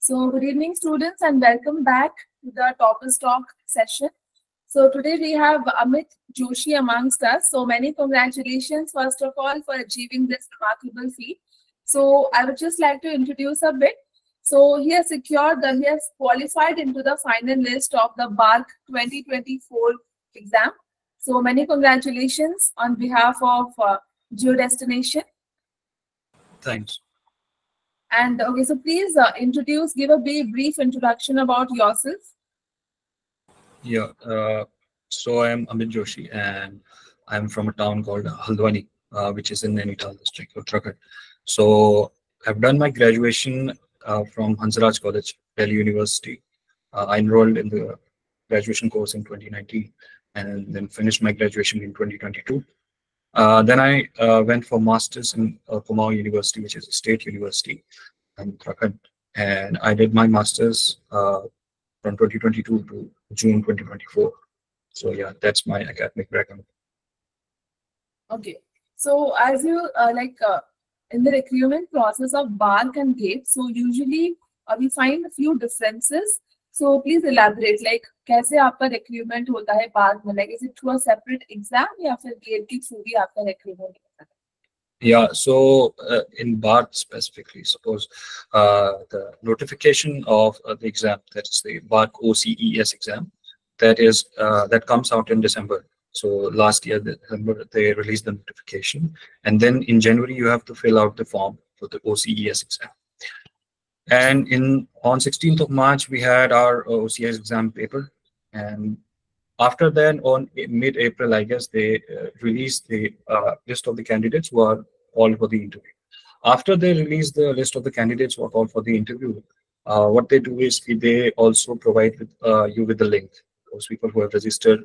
So, good evening, students, and welcome back to the Toppers Talk session. So, today we have Amit Joshi amongst us. So, many congratulations, first of all, for achieving this remarkable feat. So, I would just like to introduce a bit. So, he has qualified into the final list of the BARC 2024 exam. So, many congratulations on behalf of Geodestination. Thanks. And okay, so please give a brief introduction about yourself. Yeah, so I am Amit Joshi, and I'm from a town called Haldwani, which is in Nainital district, Uttarakhand. So I've done my graduation from Hansraj College, Delhi University. I enrolled in the graduation course in 2019, and then finished my graduation in 2022. Then I went for masters in Kumaon University, which is a state university in Uttarakhand, and I did my masters from 2022 to June 2024. So yeah, that's my academic background. Okay, so as you in the recruitment process of BARC and GATE, so usually we find a few differences. So please elaborate, like कैसे आपका recruitment होता है BARC में, like is it through a separate exam या फिर GATE के through ही आपका recruitment होता है? Yeah, so in BARC specifically, suppose the notification of the exam, that is the BARC OCES exam, that comes out in December. So last year, December, they released the notification, and then in January you have to fill out the form for the OCES exam. And on 16th of March we had our OCES exam paper, and after then, on mid-April, I guess, they released the list of the candidates who are called for the interview. After they release the list of the candidates who are called for the interview, what they do is they also provide you with the link. Those people who have registered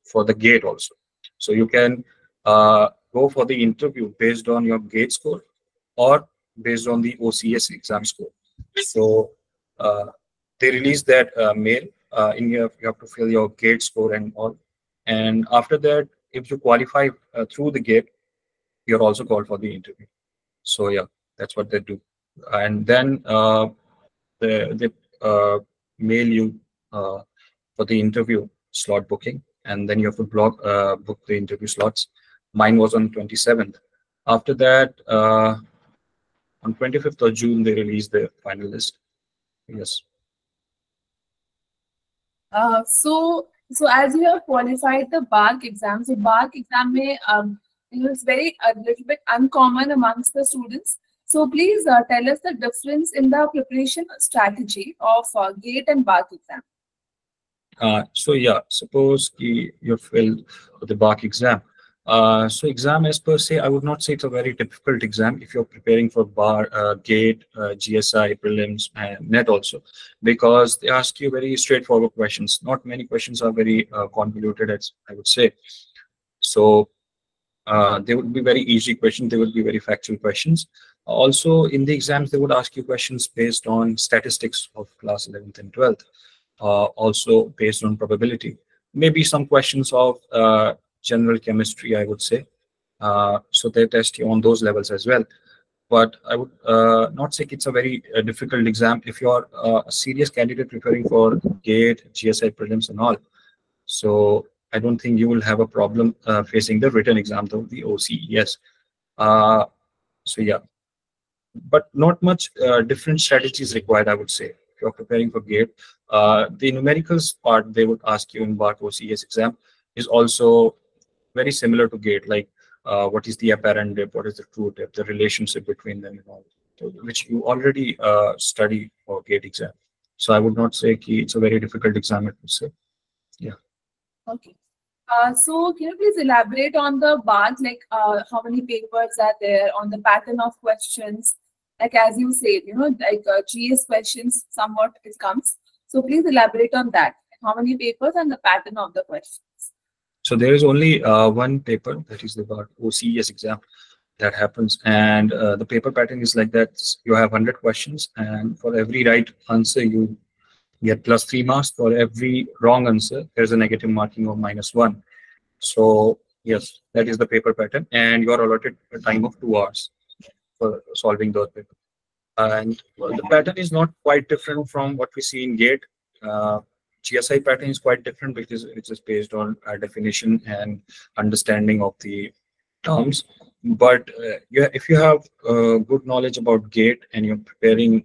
for the GATE also. So you can go for the interview based on your GATE score or based on the OCS exam score. So they release that mail. In here, you have to fill your GATE score and all. And after that, if you qualify through the GATE, you're also called for the interview. So yeah, that's what they do. And then they mail you for the interview slot booking, and then you have to book the interview slots. Mine was on 27th. After that, on 25th of June, they released the final list. Yes. So as you have qualified the BARC exam, so BARC exam is very a little bit uncommon amongst the students. So please tell us the difference in the preparation strategy of GATE and BARC exam. So yeah, suppose you failed the BARC exam. So exam as per se, I would not say it's a very difficult exam if you're preparing for GATE, GSI, prelims, and NET also, because they ask you very straightforward questions. Not many questions are very convoluted, as I would say. So they would be very easy questions. They would be very factual questions. Also, in the exams, they would ask you questions based on statistics of class 11th and 12th, also based on probability. Maybe some questions of general chemistry, I would say. So they test you on those levels as well. But I would not say it's a very difficult exam if you're a serious candidate preparing for GATE, GSI prelims and all. So I don't think you will have a problem facing the written exam of the OCES. So yeah, but not much different strategies required, I would say. If you're preparing for GATE, the numericals part they would ask you in BARC OCES exam is also very similar to GATE, like what is the apparent dip, what is the true dip, the relationship between them and all, which you already study for GATE exam. So I would not say it's a very difficult exam, I would say. Yeah. Okay. So can you please elaborate on the BARC, like how many papers are there, on the pattern of questions, like as you said, like GS questions, somewhat it comes. So please elaborate on that. How many papers and the pattern of the questions. So there is only one paper, that is the BARC OCES exam that happens, and the paper pattern is like that. You have 100 questions, and for every right answer you get +3 marks. For every wrong answer, there's a negative marking of -1. So yes, that is the paper pattern, and you are allotted a time of 2 hours for solving those papers. And the pattern is not quite different from what we see in GATE. GSI pattern is quite different because it is based on definition and understanding of the terms. But yeah, if you have good knowledge about GATE and you're preparing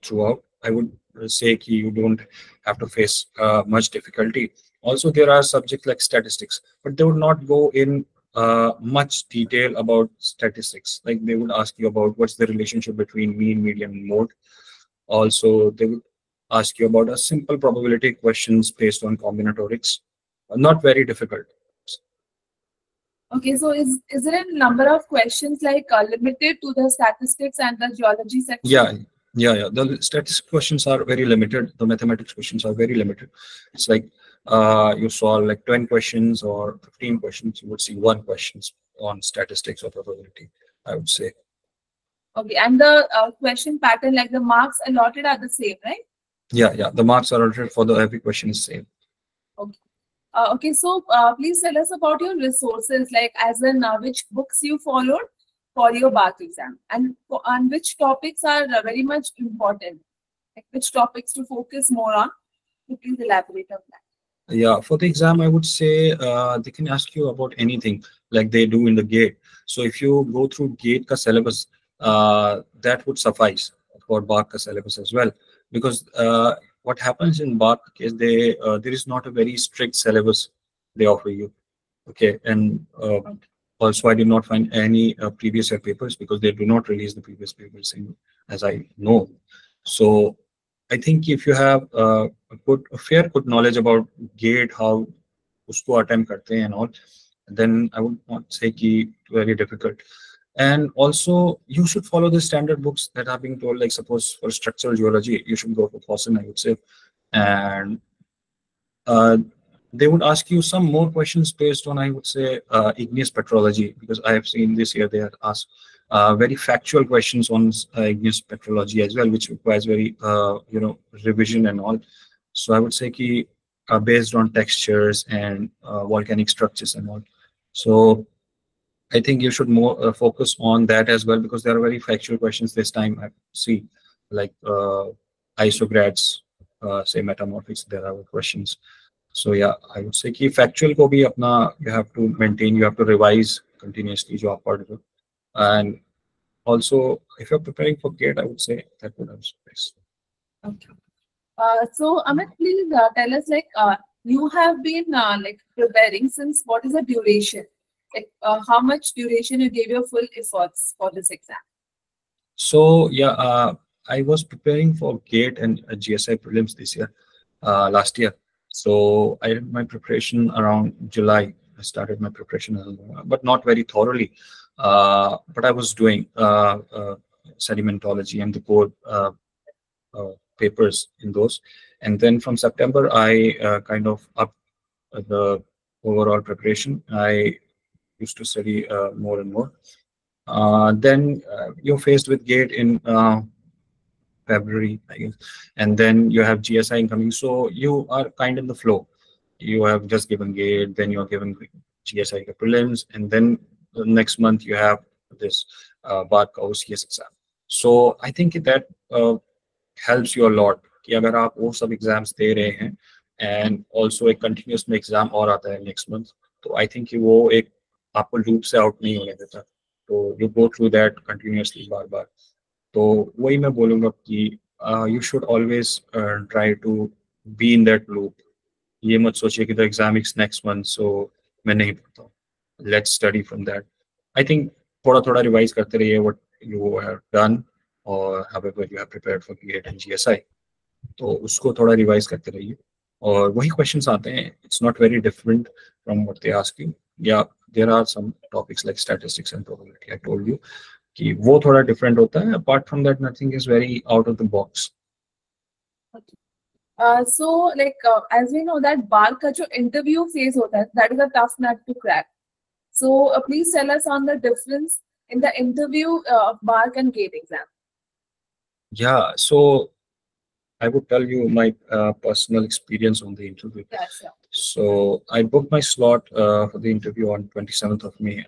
throughout, I would say ki you don't have to face much difficulty. Also, there are subjects like statistics, but they would not go in much detail about statistics. Like they would ask you about what's the relationship between mean, median, and mode. Also, they would ask you about a simple probability questions based on combinatorics. Not very difficult. Okay, so is there a number of questions like limited to the statistics and the geology section? Yeah. The statistics questions are very limited. The mathematics questions are very limited. It's like you solve like 10 questions or 15 questions. You would see one questions on statistics or probability, I would say. Okay, and the question pattern, like the marks allotted are the same, right? Yeah. The marks allotted for the every question is same. Okay. Okay, so please tell us about your resources, like as in which books you followed for your BARC exam, and which topics are very much important, like which topics to focus more on. Please elaborate on that. Yeah, for the exam, I would say they can ask you about anything like they do in the GATE. So if you go through GATE ka syllabus, that would suffice for BARC ka syllabus as well. Because what happens in BARC is there is not a very strict syllabus they offer you. Okay, and also I did not find any previous year papers because they do not release the previous papers as I know. So I think if you have a fair good knowledge about GATE, how usko attempt karte hain and all, then I would not say ki very difficult. And also you should follow the standard books that are being told, like suppose for structural geology, you should go for Fawcett, I would say. And they would ask you some more questions based on, I would say, igneous petrology, because I have seen this year they have asked very factual questions on igneous petrology as well, which requires very revision and all. So I would say ki based on textures and volcanic structures and all. So I think you should more focus on that as well, because there are very factual questions this time. I see like isograds, say metamorphics, there are questions. So yeah, I would say कि factual को भी अपना you have to maintain, you have to revise continuously जो आप पढ़ रहे हो. And also if you're preparing for GATE, I would say that would have space. Okay. So Amit, please tell us, like you have been like preparing since what is the duration? Like how much duration you gave your full efforts for this exam? So yeah, I was preparing for GATE and GSI prelims this year, last year. So I did my preparation around July. I started my preparation, but not very thoroughly. But I was doing sedimentology and the core papers in those. And then from September, I kind of upped the overall preparation. I used to study more and more. Then you're faced with GATE in February, I guess, and then you have GSI incoming. So you are kind of in the flow. You have just given GATE, then you're given GSI prelims, and then the next month you have this BARC OCS exam. So I think that helps you a lot. कि अगर आप वो सब exams दे रहे हैं, and also एक continuous में exam और आता है next month, तो I think कि वो एक आपको loop से out नहीं होने देता. तो you go through that continuously बार बार. तो वही मैं बोलूँगा कि you should always try to be in that loop. ये मत सोचिए कि the exam is next month, so मैं नहीं पढ़ता हूँ. Let's study from that. I think थोड़ा revise करते रहिए what you have done or however you have prepared for GATE and GSI. तो उसको थोड़ा revise करते रहिए और वही questions आते हैं. It's not very different from what they ask you. Yeah, there are some topics like statistics and probability. I told you कि वो थोड़ा different होता है. Apart from that, nothing is very out of the box. So like as we know that BARC का जो interview phase होता है, that is a tough nut to crack. So please tell us on the difference in the interview of BARC and GATE exam. Yeah, so I would tell you my personal experience on the interview. Yeah, sure. So I booked my slot for the interview on 27th of May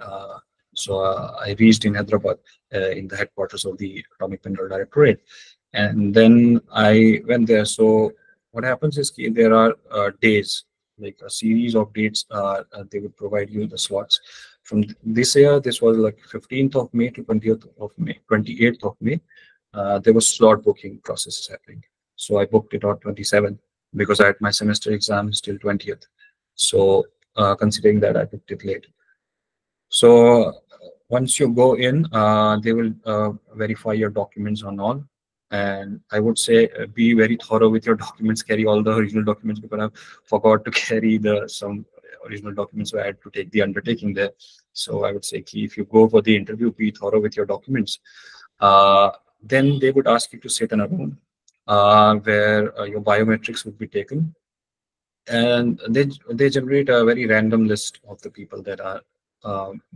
So I reached in Hyderabad in the headquarters of the Atomic Mineral Directorate, and then I went there. So what happens is there are days, like a series of dates. They would provide you the slots. From this year, this was like 15th of May to 20th of May, 28th of May. There was slot booking processes happening. So I booked it on 27th because I had my semester exams till 20th. So considering that, I booked it late. So once you go in, they will verify your documents on all. And I would say be very thorough with your documents. Carry all the original documents, because I forgot to carry some original documents, so I had to take the undertaking there. So I would say if you go for the interview, be thorough with your documents. Then they would ask you to sit in a room where your biometrics would be taken, and they generate a very random list of the people that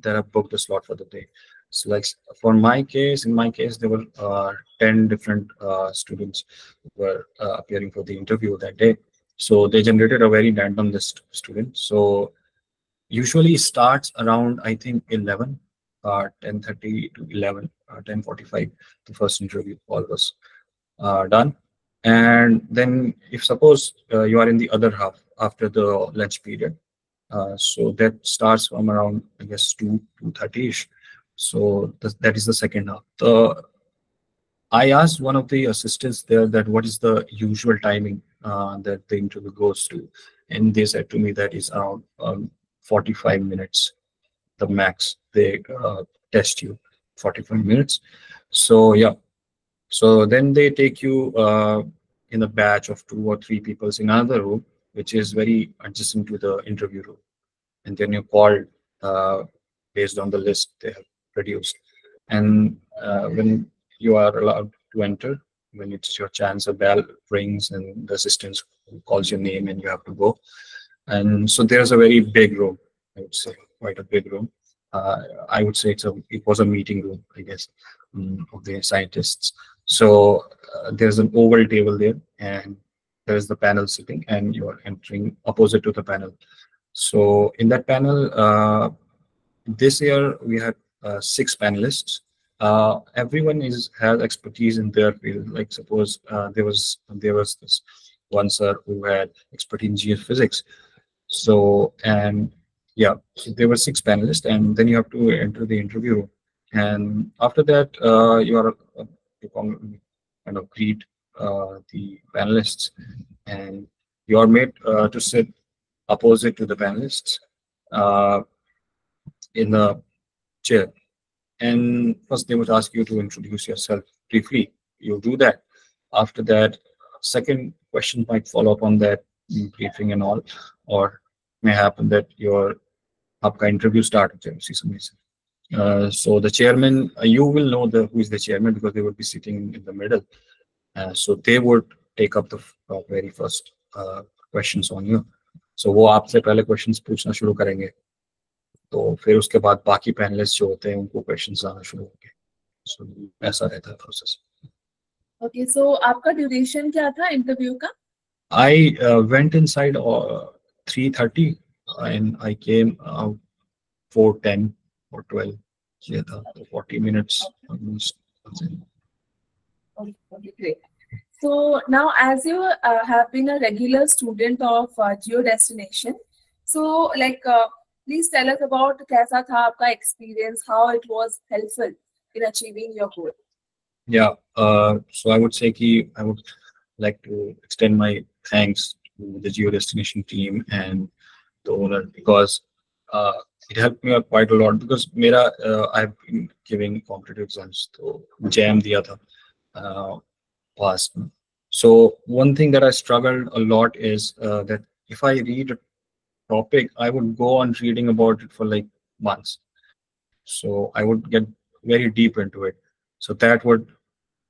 have booked a slot for the day. So like in my case, there were 10 different students who were appearing for the interview that day. So they generated a very random list of students. So usually starts around, I think, 11, 10:30 to 11, 10:45. The first interview call was done. And then if suppose you are in the other half after the lunch period, so that starts from around, I guess, 2:30ish. So that is the second half. I asked one of the assistants there that what is the usual timing that the interview goes to, and they said to me that is around 45 minutes, the max. They test you 45 minutes. So yeah, so then they take you in a batch of 2 or 3 people in another room, which is very adjacent to the interview room. And then you're called based on the list they have produced. And when you are allowed to enter, when it's your chance, a bell rings and the assistant calls your name and you have to go. And so there's a very big room, I would say, quite a big room. I would say it was a meeting room, I guess, of the scientists. So there's an oval table there, and there's the panel sitting, and you are entering opposite to the panel. So in that panel, this year we had 6 panelists. Everyone has expertise in their field. Like suppose there was this one sir who had expertise in geophysics. So and yeah, so there were 6 panelists, and then you have to enter the interview room. And after that, you are to kind of greet the panelists, and you are made to sit opposite to the panelists in the chair. And first they would ask you to introduce yourself briefly. You do that. After that, second question might follow up on that briefing and all, or may happen that your आपका interview start हो जाए उसी समय से. So the chairman, you will know who is the chairman, because they would be sitting in the middle. So they would take up the very first questions on you. So वो आपसे पहले questions पूछना शुरू करेंगे, तो फिर उसके बाद बाकी पैनलिस्ट जो होते हैं उनको क्वेश्चंस आना शुरू होंगे. सो ऐसा रहता है प्रोसेस. ओके, सो आपका ड्यूरेशन क्या था इंटरव्यू का? I went inside 3:30 and I came out 4:10 or 12. ये था, 40 minutes almost. Okay, great. So now, as you have been a regular student of GeoDestination, so like please tell us about कैसा था आपका experience, how it was helpful in achieving your goal. Yeah, so I would say I would like to extend my thanks to the GeoDestination team and the owner, because it helped me out quite a lot. Because I've been giving competitive exams, so JAM दिया था past. So one thing that I struggled a lot is that if I read a topic, I would go on reading about it for like months. So I would get very deep into it. So that would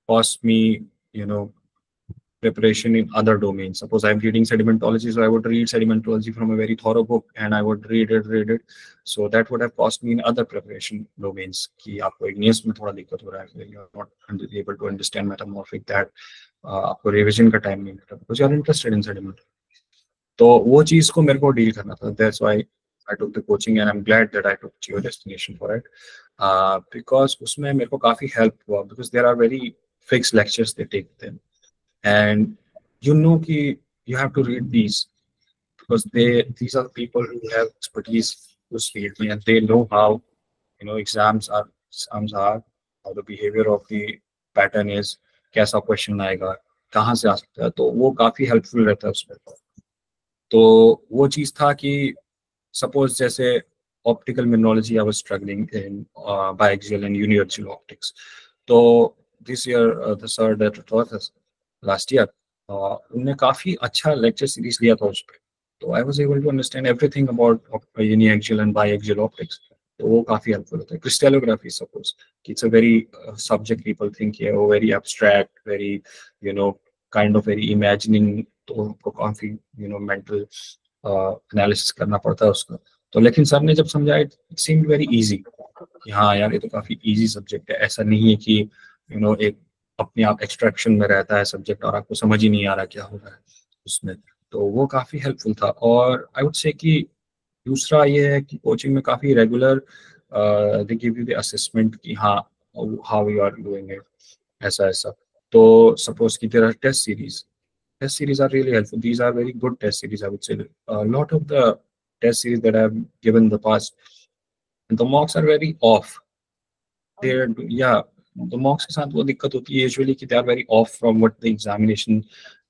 cost me, preparation in other domains. Suppose I'm reading sedimentology, so I would read sedimentology from a very thorough book, and I would read it. So that would have cost me in other preparation domains. कि आपको igneous में थोड़ा दिक्कत हो रहा है, you're not able to understand metamorphic, that आपको revision का time नहीं मिलता because you're interested in sediment. तो वो चीज को मेरे को deal करना था. That's why I took the coaching and I'm glad that I took Geo Destination for it. Because उसमें मेरे को काफी help हुआ, because there are very fixed lectures they take them, and you know कि you have to read these, because these are the people who have expertise in this field, and they know how exams are, how the behavior of the pattern is, कैसा question आएगा, कहाँ से आ सकता है, तो वो काफी हेल्पफुल रहता है उसमें। तो वो चीज था कि सपोज जैसे optical mineralogy I was struggling in biaxial and universal optics, तो this year the sir that taught us last year, उन्होंने काफी अच्छा लेक्चर सीरीज लिया था उस पर, तो I was able to understand everything about uniaxial and biaxial optics, तो वो काफी हेल्पफुल होता है। Crystallography suppose, it's a very subject people think है वो very abstract, very kind of very imagining, तो उनको काफी मेंटल एनालिसिस करना पड़ता है उसका। तो लेकिन सर ने जब समझाया इट सीम्ड वेरी इजी कि हाँ यार ये तो काफी इजी सब्जेक्ट है, ऐसा नहीं है कि एक अपने आप एक्सट्रैक्शन में रहता है सब्जेक्ट और आपको समझ ही नहीं आ रहा क्या हो रहा है उसमें, तो वो काफी हेल्पफुल था। और आई वुड से कि दूसरा ये है कि कोचिंग में काफी regular they give you the assessment कि हाँ how you are doing it, ऐसा ऐसा। तो सपोज कि there are test series, test series are really helpful. These are very good test series, I would say. A lot of the test series that I've given in the past, the mocks are very off. They're, yeah, the mocks के साथ वो दिक्कत होती है usually कि they are very off from what the examination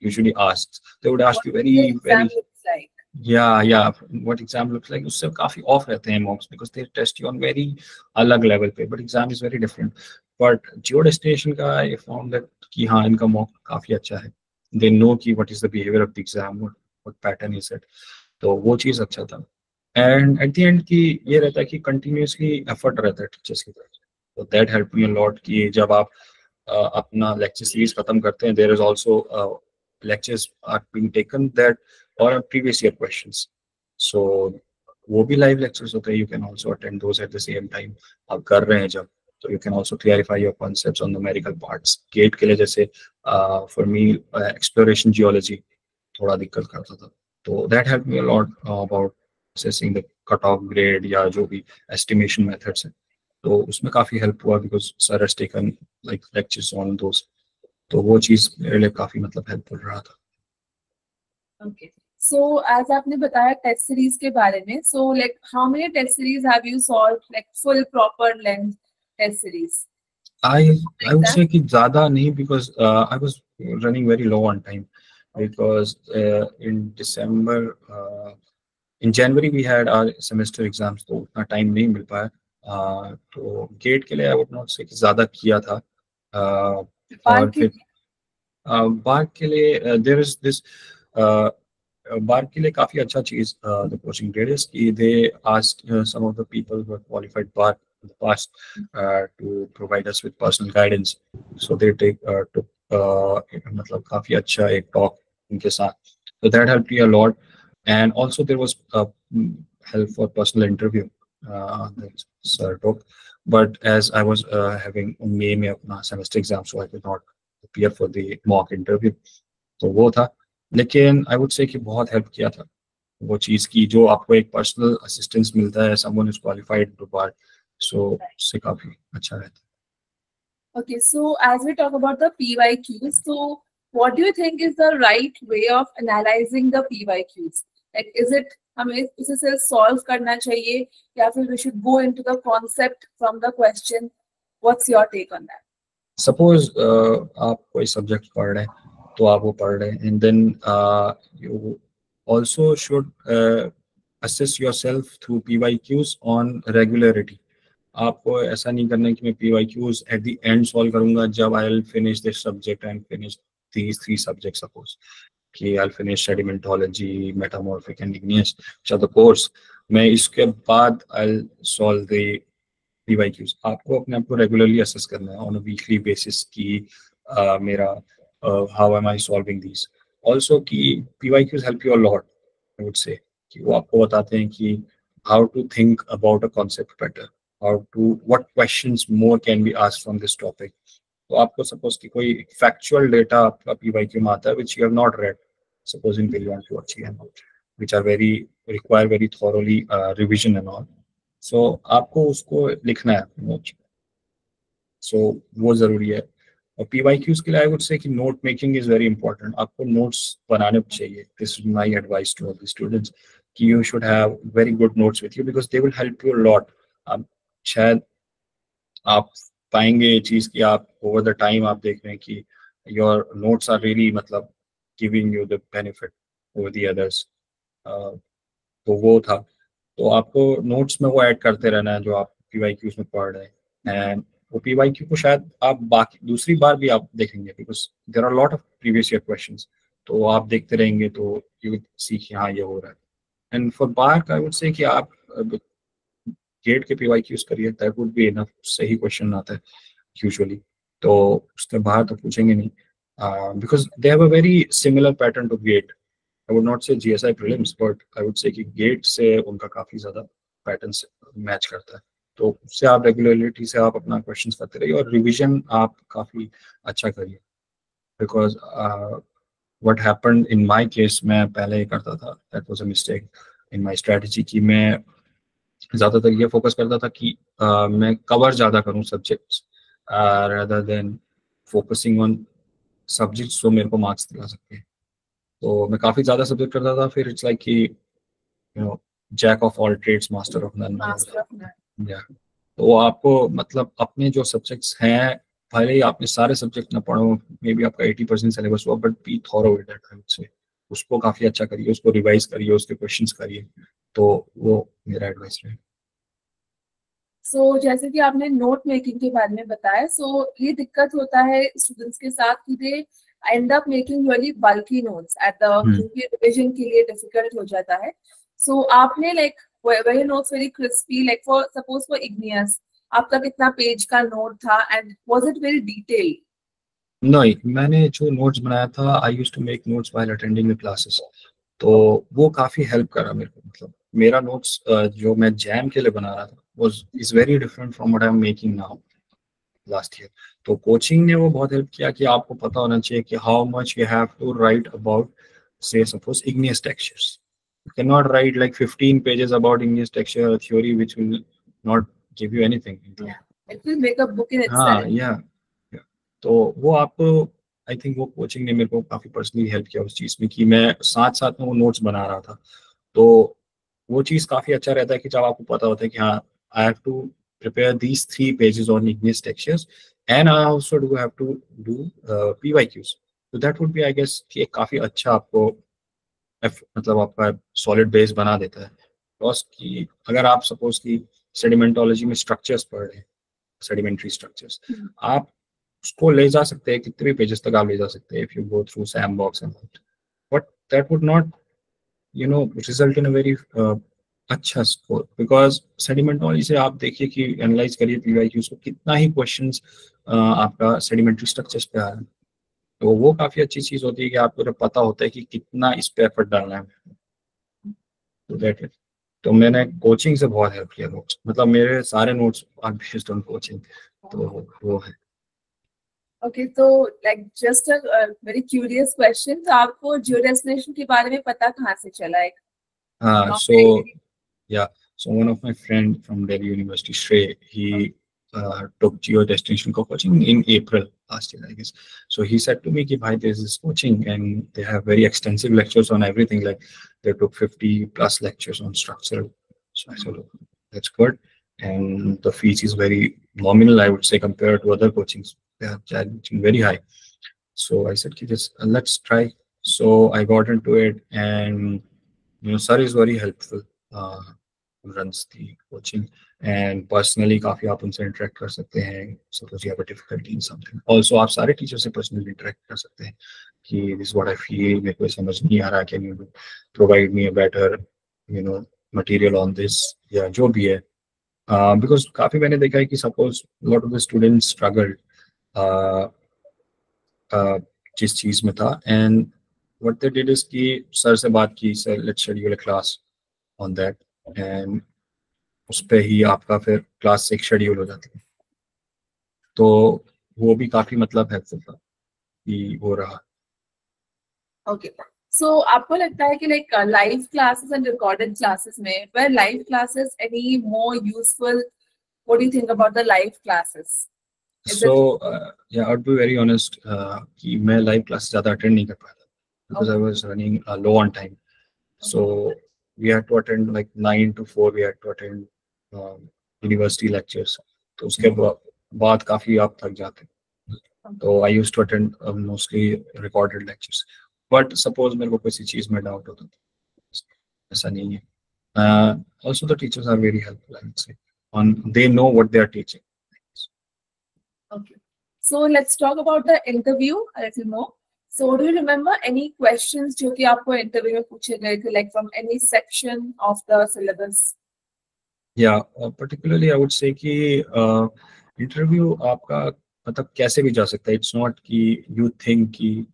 usually asks. They would ask you very like. yeah, what exam looks like, उससे काफी off रहते हैं mocks, because they test you on very अलग level पे, but exam is very different. But Geo Destination का I found that कि हाँ इनका mock काफी अच्छा है, they know कि what is the behavior of the exam, what pattern is it, तो वो चीज अच्छा था। and at the end की ये रहता है कि continuously effort रहता है टीचर्स की तरफ से, तो that helped me a lot कि जब आप अपना lecture series खत्म करते हैं, there is also lectures are being taken that or previous year questions, so वो भी live lectures होते हैं, you can also attend those at the same time आप कर रहे हैं जब, so you can also clarify your concepts on numerical parts। GATE के लिए जैसे for me exploration geology थोड़ा दिक्कत करता था, तो that helped me a lot about assessing the cutoff grade या जो भी estimation methods हैं, तो उसमें काफी help हुआ because sir has taken like lectures on those, तो वो चीज मेरे लिए काफी मतलब helpful रहा था। Okay. So as आपने बताया टेस्ट सीरीज के बारे में, so like how many test series have you solved, like full proper length test series? I would say कि ज़्यादा नहीं, because I was running very low on time, because in December in January we had our semester exams, तो उतना time नहीं मिल पाया, तो GATE के लिए I would not say कि ज़्यादा किया था, और फिर बार के लिए there is this बार के लिए काफी अच्छा चीज the coaching did is कि they asked some of the people who have qualified bar in the past to provide us with personal guidance, so they took मतलब काफी अच्छा एक talk उनके साथ, so that helped me a lot, and also there was help for personal interview that sir took, but as I was having May में अपना semester exam, so I could not appear for the mock interview, तो वो था। लेकिन आई would say कि बहुत help किया था वो चीज की, जो आपको एक पर्सनल असिस्टेंस मिलता है, someone is qualified to part, so उससे काफी अच्छा रहता है। Okay, so as we talk about the PYQs, so what do you think is the right way of analyzing the PYQs? Like, is it हमें उसे सिर्फ solve करना चाहिए या फिर we should go into the concept from the question? What's your take on that? Suppose आप कोई subject पढ़ रहे हैं, तो आप वो पढ़ रहे हैं, and then you also should assess yourself through PYQs on regularity। आपको ऐसा नहीं करना है कि मैं PYQs at the end solve करूंगा जब I'll finish this subject and finish these 3 subjects, suppose कि I'll finish sedimentology, metamorphic and igneous, which are the course, मैं इसके बाद I'll solve the PYQs। आपको अपने आप को रेगुलरली असेस करना है ऑन अ वीकली बेसिस कि मेरा how am I solving these, also कि PYQs help you a lot, I would say कि वो आपको बताते हैं कि how to think about a concept better, how to what questions more can be asked from this topic. तो आपको suppose कि कोई फैक्चुअल डेटा आपका PYQ में आता है which you have not read, suppose in period 2 अच्छी है, which are very require very thoroughly revision and all, so आपको उसको लिखना है नोट, सो वो ज़रूरी है। और PYQs के लिए आई वुड से कि note making is very important, आपको नोट्स बनाने चाहिए। This is my advice to all the students कि you should have very good notes with you because they will help you lot. आप शायद आप पाएंगे ये चीज़ कि आप ओवर द टाइम आप देख रहे हैं कि योर नोट्स आर रियली मतलब giving you the benefit over the others. तो वो था, तो आपको नोट्स में वो ऐड करते रहना है जो आप PYQs में पढ़ रहे हैं। एंड वो PYQ को शायद आप बाकी दूसरी बार भी आप देखेंगे because there are lot of previous year questions, तो आप देखते रहेंगे तो यू विल सी कि हाँ ये हो रहा है। And for BARC I would say कि आप गेट के PYQs करिए, दैट वुड बी इनफ, सही क्वेश्चन आता है यूजुअली, तो उसके बाहर तो पूछेंगे नहीं because they have a very similar pattern to GATE. I would not say GSI prelims, but I would say कि गेट से उनका काफी ज्यादा पैटर्न से मैच करता है, तो उससे आप रेगुलरिटी से आप अपना क्वेश्चंस करते रहिए और रिवीजन आप काफी अच्छा करिए। Because what happened in my case, मैं पहले ये करता था, that was a mistake in my strategy कि मैं ज्यादातर ये फोकस करता था कि मैं कवर ज्यादा करूं subjects rather than focusing on subjects जो मेरे को मार्क्स दिला सकते हैं। तो मैं काफी ज्यादा सब्जेक्ट करता था, फिर इट्स लाइक कि you know jack of all trades master of none. Master of none. या तो आपको मतलब अपने जो सब्जेक्ट्स हैं, भले ही आपने सारे सब्जेक्ट ना पढ़ो, मे बी आपका 80% सिलेबस हुआ, but be thorough with that, I would say उसको काफी अच्छा करिए, उसको रिवाइज करिए, उसके क्वेश्चंस करिए, तो वो मेरा एडवाइस है। जैसे कि आपने नोट मेकिंग के बारे में बताया, ये दिक्कत होता है स्टूडेंट्स के साथ कि they end up making really bulky notes at the, क्योंकि रिवीजन के लिए डिफिकल्ट हो जाता है। आपने like very notes very crispy, like for suppose for igneous आपका कितना पेज का नोट था and was it very detail? नहीं, मैंने जो नोट्स बनाया था, I used to make notes while attending the classes, तो वो काफी हेल्प करा मेरे को। मतलब मेरा नोट्स जो मैं जैम के लिए बना रहा था was is very different from what I am making now last year. तो कोचिंग ने वो बहुत हेल्प किया कि आपको पता होना चाहिए कि how much you have to write about say suppose igneous textures. You cannot write like 15 pages about igneous texture theory which will not give you anything. Yeah, it will make a book in हाँ itself. या तो वो आपको, I think वो coaching ने मेरे को काफी पर्सनली हेल्प किया उस चीज में कि मैं साथ साथ में वो नोट्स बना रहा था, तो वो चीज काफी अच्छा रहता है कि जब आपको पता होता है कि हाँ I have to prepare these 3 pages on igneous textures and I also do have to do PYQs, so that would be I guess कि एक काफी अच्छा आपको मतलब आपका सॉलिड बेस बना देता है। बिकॉज कि अगर आप सपोज की सेडिमेंटोलॉजी में स्ट्रक्चर्स पढ़ रहे हैं, सेडिमेंट्री स्ट्रक्चर्स, आप उसको ले जा सकते हैं, कितने भी पेजेस तक आप ले जा सकते हैं if you go through sandbox and that, but that would not result in a very अच्छा स्कोर। बिकॉज सेडिमेंटोलॉजी से आप देखिए कि एनालाइज करिए PYQs को, कितना ही क्वेश्चंस आपका सेडिमेंट्री स्ट्रक्चर्स पे आ रहा है, तो वो काफी अच्छी चीज होती है कि आपको जब पता होता है कि कितना इस पे एफर्ट डालना है, तो दैट इट। तो मैंने कोचिंग से बहुत हेल्प किया नोट्स, मतलब मेरे सारे notes are based on coaching, तो वो है। ओके, तो like just a very curious question, तो आपको जियो डेस्टिनेशन के बारे में पता कहाँ से चला है? हाँ, so yeah, so one of my friend from Delhi University, Shrey, he took geo destination coaching in April last year, I guess. So he said to me, "Ki bhai, there's this coaching and they have very extensive lectures on everything. Like they took 50 plus lectures on structural." So I said, "Oh, that's good." And the fees is very nominal, I would say, compared to other coachings. They are charging very high. So I said, "This let's try." So I got into it, and sir is very helpful, runs the coaching, and personally काफी आप उनसे interact कर सकते हैं, suppose you have a difficulty in something, also आप सारे teacher से personally interact कर सकते हैं कि this is what I feel, मेरे को समझ नहीं आ रहा, can you provide me a better material on this, या जो भी है, because काफी मैंने देखा है कि suppose lot of the students struggled जिस चीज में था, and what they did is कि सर से बात की, sir let's schedule a class on that, and उस पे ही आपका फिर क्लास एक शेड्यूल हो जाती है, तो वो भी काफी मतलब हेल्पफुल था कि वो रहा। ओके, So आपको लगता है कि like live classes and recorded classes में were live classes any more useful? What do you think about the live classes? So yeah, I'll be very honest कि मैं live classes ज़्यादा attend नहीं कर पाया था because I was running low on time. So we had to attend like 9 to 4. We had to attend university lectures. तो उसके बाद काफी आप थक जाते हैं. तो I used to attend mostly recorded lectures. But suppose मेरे को किसी चीज में डाउट होता था, ऐसा नहीं है. Also the teachers are very helpful, I would say. They know what they are teaching. Okay. So let's talk about the interview a little more. So do you remember any questions जो कि आपको interview में पूछे गए थे, like from any section of the syllabus? Yeah, particularly I would say कि interview आपका मतलब कैसे भी जा सकता है. It's not कि you think कि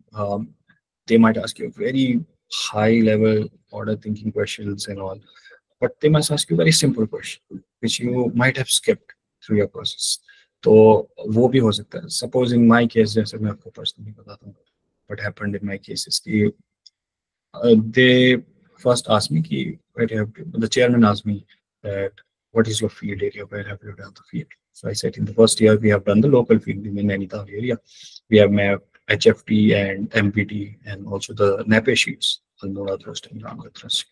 they might ask you very high level order thinking questions and all, but they must ask you very simple question which you might have skipped through your process. तो वो भी हो सकता है. Suppose in my case, जैसे मैं आपको personally बताता हूँ, what happened in my case is कि they first asked me कि where you have to, the chairman asked me that what is your field area, where have you done the field. So I said in the first year we have done the local field in Nainital area. We have mapped HFT and MPT and also the NAPE sheets, Almora thrust and Ranga thrust.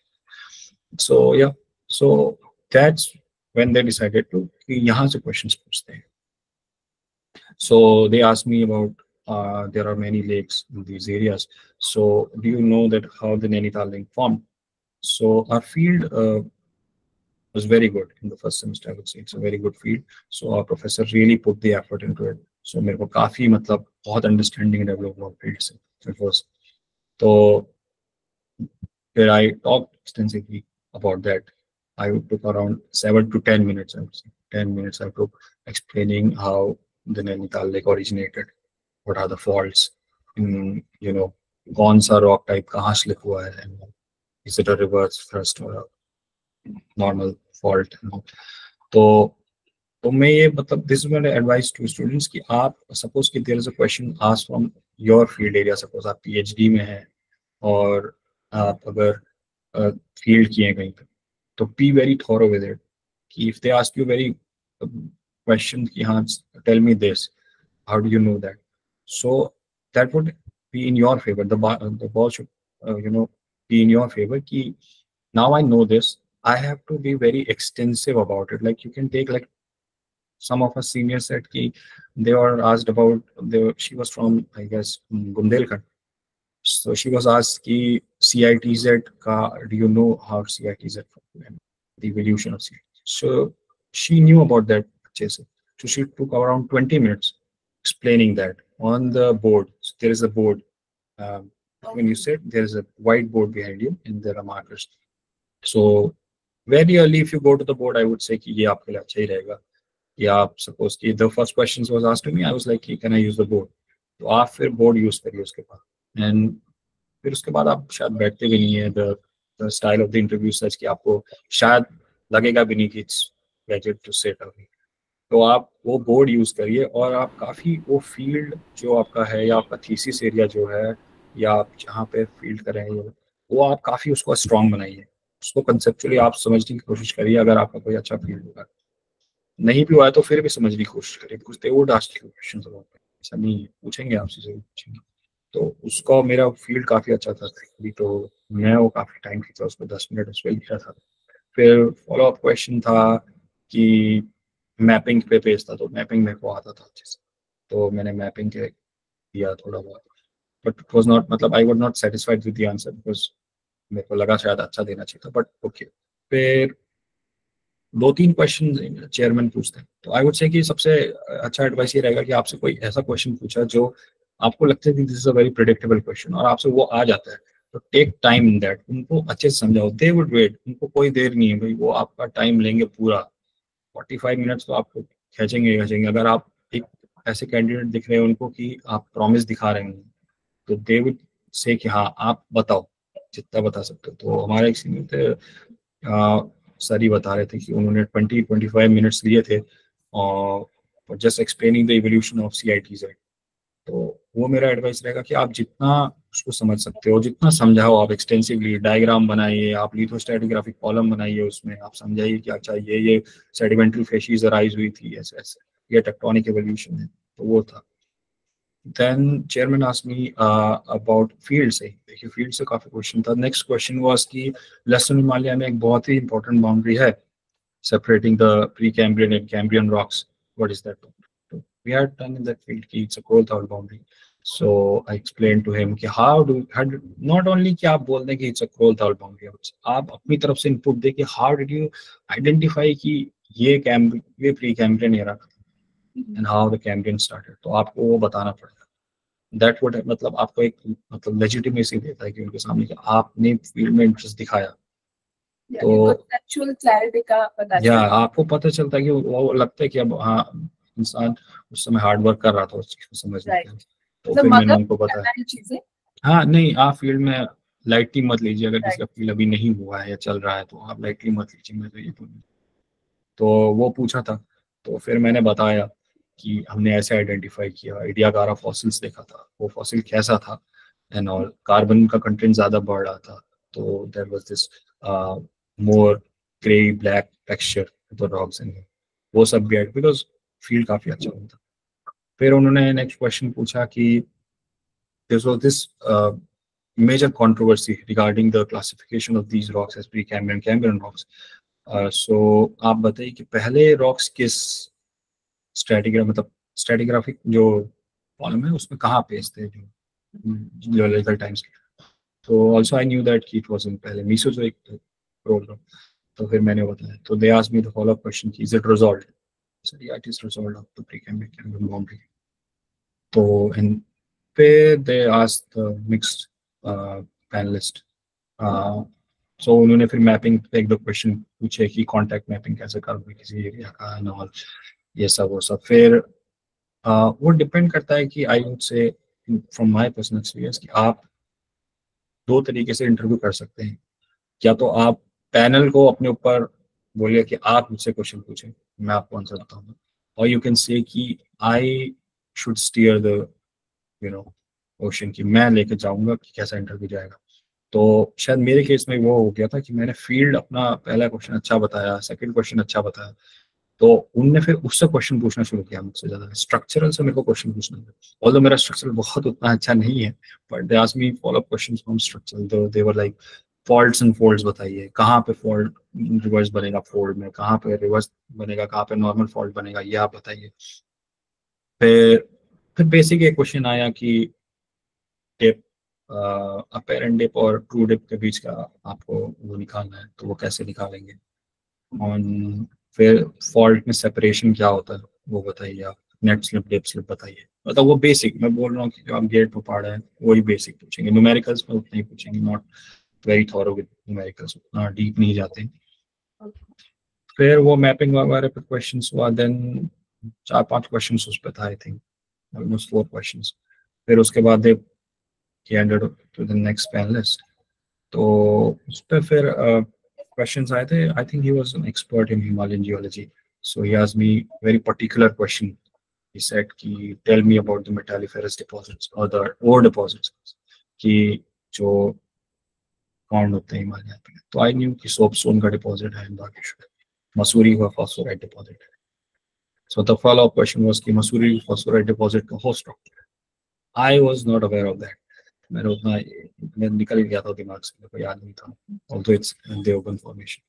So yeah, so that's when they decided to कि यहाँ से questions पूछते हैं. So they asked me about there are many lakes in these areas. So do you know that how the Nainital lake formed? So our field was very good in the first semester. I would say it's a very good field. So our professor really put the effort into it. So मेरे को काफी मतलब बहुत understanding develop हुआ field से. So it was तो फिर I talked extensively about that. I took around 7 to 10 minutes. I would say 10 minutes I took explaining how the Nainital lake originated, what are the faults, कौन सा rock type कहाँ slip हुआ है, and is it a reverse thrust or a normal fault. तो मैं ये मतलब this is my advice to students कि आप suppose कि there is a question asked from your field area, suppose आप PhD में हैं और आप अगर field किए हैं कहीं पे, तो be very thorough with it. कि if they ask you very question कि हाँ tell me this, how do you know that? So that would be in your favor. The ball should be in your favor कि now I know this, I have to be very extensive about it. Like you can take like some of us seniors said कि they were asked about she was from I guess Bundelkhand. So she was asked कि CITZ का, do you know how CITZ and the evolution of CITZ? So she knew about that. So she took around 20 minutes explaining that on the board. So there is a board. When you said there is a whiteboard behind you and there are markers. So very early if you go to the board, I would say कि ये आपके लिए अच्छा ही रहेगा. या आप suppose कि the first questions was asked to me, I was like can I use the board? तो आप फिर board use करिए उसके बाद. And फिर उसके बाद आप शायद बैठते भी नहीं है. The style of the interview such कि आपको शायद लगेगा भी नहीं कि it's better to sit away. तो आप वो बोर्ड यूज करिए और आप काफी वो फील्ड जो आपका है या आपका थीसिस एरिया जो है या आप जहाँ पे फील्ड कर रहे हैं वो आप काफी उसको स्ट्रांग बनाइए. उसको कंसेप्चुअली आप समझने की कोशिश करिए. अगर आपका कोई अच्छा फील्ड होगा, नहीं भी हुआ है तो फिर भी समझने की कोशिश करिए. कुछ दे वो डास्ट क्वेश्चन ऐसा नहीं है, पूछेंगे आपसे जरूर पूछेंगे. तो उसका मेरा फील्ड काफी अच्छा था तो मैं वो काफी टाइम खींचा उसको 10 मिनट उस पर लिखा था. फिर फॉलो अप क्वेश्चन था कि मैपिंग पे पेज था, तो मैपिंग मेरे को आता था अच्छे से, तो मैंने मैपिंग के दिया थोड़ा बहुत. बट इट वाज नॉट मतलब आई was not satisfied with the answer because मेरे को लगा शायद अच्छा देना चाहिए था, बट ओके. फिर 2-3 क्वेश्चन चेयरमैन पूछते हैं. तो आई वुड से कि सबसे अच्छा एडवाइस ये रहेगा कि आपसे कोई ऐसा क्वेश्चन पूछा जो आपको लगता है कि this is a very predictable question और आपसे वो आ जाता है, तो टेक टाइम इन दैट. उनको अच्छे से समझाओ. They would wait. उनको कोई देर नहीं है भाई, वो आपका टाइम लेंगे पूरा 45 मिनट्स तो आपको खींचेंगे. अगर आप एक ऐसे कैंडिडेट दिख रहे हैं उनको कि आप प्रॉमिस दिखा रहे हैं, तो दे वुड से कि हाँ आप बताओ जितना बता सकते हो. तो हमारे एक सीनियर थे सर ही बता रहे थे कि उन्होंने 20-25 मिनट्स लिए थे और just explaining the evolution of CITZ. तो वो मेरा एडवाइस रहेगा कि आप जितना उसको समझ सकते हो, जितना समझाओ आप एक्सटेंसिवली, डायग्राम बनाइए, आप लिथोस्ट्रैटिग्राफिक कॉलम बनाइए, उसमें आप समझाइए कि अच्छा ये सेडिमेंट्री फेशिस राइज हुई थी, ऐसे ऐसे, ये टेक्टोनिक एवोल्यूशन है। तो वो था। Then chairman asked me about field से, देखिए फील्ड से काफी क्वेश्चन था। नेक्स्ट क्वेश्चन वाज कि वेस्टर्न हिमालय में एक बहुत ही इंपॉर्टेंट बाउंड्री है separating the Precambrian and Cambrian rocks. What is that? We had done in that field कि it's a Kohlthal boundary. So I explained to him कि not only कि आप बोल दें कि it's a Kohlthal boundary, आप अपनी तरफ से input दें कि how did you identify कि ये Precambrian era and how the Cambrian started. तो आपको वो बताना पड़ेगा। That would मतलब आपको एक मतलब legitimacy देता है कि उनके सामने कि आपने फील्ड में इंटरेस्ट दिखाया। तो आपको पता चलता है कि वो लगता है कि अब हाँ इंसान उस समय हार्ड वर्क कर रहा था उस चीज को समझने के लिए। तो फिर मैंने उनको बताया हाँ नहीं, आप फील्ड में लाइटली मत लीजिए, अगर किसी का फील्ड अभी नहीं हुआ है या चल रहा है तो आप लाइटली मत लीजिए, मैं तो ये बोलूँ। तो वो पूछा था, तो फिर मैंने बताया कि हमने ऐसे आइडेंटिफाई किया, आइडियागारा फॉसिल्स देखा था, वो फॉसिल कैसा था एंड ऑल, कार्बन का कंटेंट ज्यादा बढ़ रहा था, तो there was this more grey black texture the rocks and वो सब भी बिकॉज फील्ड काफी अच्छा होता। फिर उन्होंने नेक्स्ट क्वेश्चन पूछा कि this was this major controversy regarding the classification of these rocks as Precambrian and Cambrian rocks. So आप बताइए कि पहले रॉक्स किस स्ट्रेटिग्राफिक जो कॉलम है उसमें कहाँ पेश थे जो जियोलॉजिकल टाइम्स के। तो also I knew that it was in पहले मीसोजोइक प्रोग्राम। तो फिर मैंने बताया, तो they asked me the follow up question कि is it resolved, so yeah it is resolved of the Precambrian boundary. तो एंड फिर they asked the mixed panelist, so उन्होंने फिर मैपिंग पे एक दो क्वेश्चन पूछे कि कॉन्टैक्ट मैपिंग कैसे करोगे किसी एरिया का एंड ऑल, ये सब वो सब। फिर वो डिपेंड करता है कि आई वुड से फ्रॉम माय पर्सनल एक्सपीरियंस कि आप दो तरीके से इंटरव्यू कर सकते हैं। या तो आप पैनल को अपने ऊपर बोलिए कि आप मुझसे क्वेश्चन पूछें, मैं आपको आंसर बताऊंगा, और यू कैन से कि I should steer the question कि मैं लेके जाऊंगा कि कैसा इंटरव्यू जाएगा। तो शायद मेरे केस में वो हो गया था कि मैंने फील्ड अपना पहला क्वेश्चन अच्छा बताया, सेकंड क्वेश्चन अच्छा बताया, तो उनने फिर उससे क्वेश्चन पूछना शुरू किया मुझसे ज्यादा। स्ट्रक्चरल से मेरे को क्वेश्चन पूछना था, ऑल्दो मेरा स्ट्रक्चरल बहुत उतना अच्छा नहीं है, but they asked me follow up questions from structural. They were like faults and folds बताइए, कहाँ पे फॉल्ट रिवर्स बनेगा फोल्ड में, कहाँ पे रिवर्स बनेगा, कहाँ पे नॉर्मल फॉल्ट बनेगा, ये आप बताइए। फिर बेसिक एक क्वेश्चन आया कि डिप अपेरेंट डिप और ट्रू डिप के बीच का आपको वो निकालना है, तो वो कैसे निकालेंगे। ऑन फिर फॉल्ट में सेपरेशन क्या होता है वो बताइए आप, नेट स्लिप डिप स्लिप बताइए। मतलब वो बेसिक मैं बोल रहा हूँ कि जो आप गेट पर पढ़ रहे हैं वही बेसिक पूछेंगे, न्यूमेरिकल्स में उतना ही पूछेंगे, not very thorough with numericals, उतना डीप नहीं जाते। फिर वो मैपिंग वगैरह पे क्वेश्चंस हुआ, देन 4-5 क्वेश्चंस उस पे था, आई थिंक ऑलमोस्ट 4 क्वेश्चंस। फिर उसके बाद दे handed to the next panelist, तो उस पे फिर questions आए थे। I think he was an expert in Himalayan geology, so he asked me very particular question. He said कि tell me about the metalliferous deposits or the ore deposits कि जो found होते हैं हिमालय पे। तो I knew कि soapstone का deposit है बागेश्वर, मसूरी का phosphorite deposit है। So the follow up question was कि मसूरी phosphorite deposit का host rock है। I was not aware of that. मैं निकल गया था दिमाग से, मेरे को याद नहीं था, although it's देवबंद formation,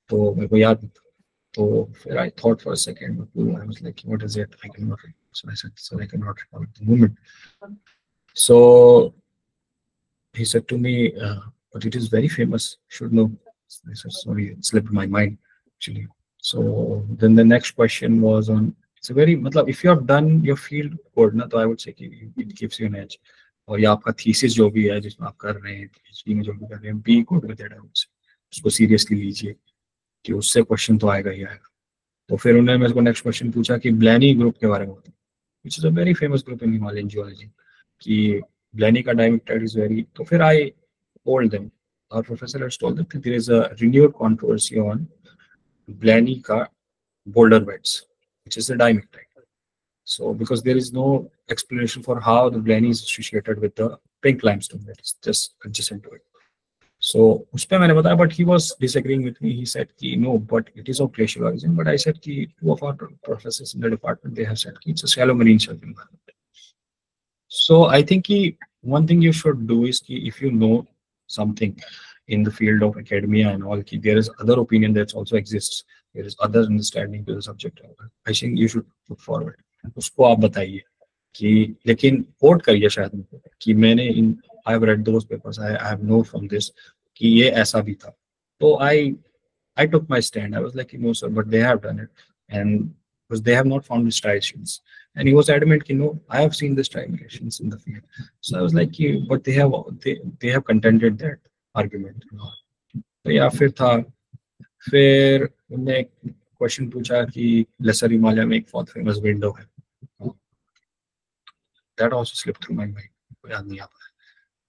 तो मेरे को याद नहीं था। तो फिर I thought for a second, I was like, what is it? I cannot recall. So I said, so I cannot recall at the moment. So he said to me, but it is very famous, should know. I said, sorry, it slipped my mind actually. So then the next question was on, it's a very, मतलब if you have done your field good ना, तो I would say कि it gives you an edge. और या आपका thesis जो भी है जिसमें आप कर रहे हैं, पीएचडी में जो भी कर रहे हैं, be good with it, I would say उसको सीरियसली लीजिए कि उससे क्वेश्चन तो आएगा ही आएगा। तो फिर उन्होंने मेरे को नेक्स्ट क्वेश्चन पूछा कि ब्लैनी ग्रुप के बारे में, which is a very famous group in Himalayan geology, कि ब्लैनी का डायमीटर इज वेरी। तो फिर आई टोल्ड देम, और प्रोफेसर हैज टोल्ड देम कि there is a renewed controversy on Blaini का boulder beds, which is the diameter. So because there is no explanation for how the Blenny is associated with the pink limestone that is just adjacent to it. So उस पे मैंने बताया, but he was disagreeing with me. He said कि no, but it is of glacial origin. But I said कि two of our professors in the department, they have said कि it's a shallow marine shelf environment. So I think कि one thing you should do is कि if you know something in the field of academia and all, कि there is other opinion that also exists, there is other understanding to the subject, I think you should put forward. उसको आप बताइए कि, लेकिन coat करिए शायद उनको कि मैंने इन I have read those papers, I have known from this कि ये ऐसा भी था. So I took my stand. I was like, no sir, but they have done it, and because they have not found the striations. And he was adamant कि no, I have seen the striations in the field. So I was like, but they have contended that argument. तो या फिर उन्होंने एक question पूछा कि laser Himalaya में एक बहुत फेमस विंडो है. That also slipped through my mind. याद नहीं आ पाया.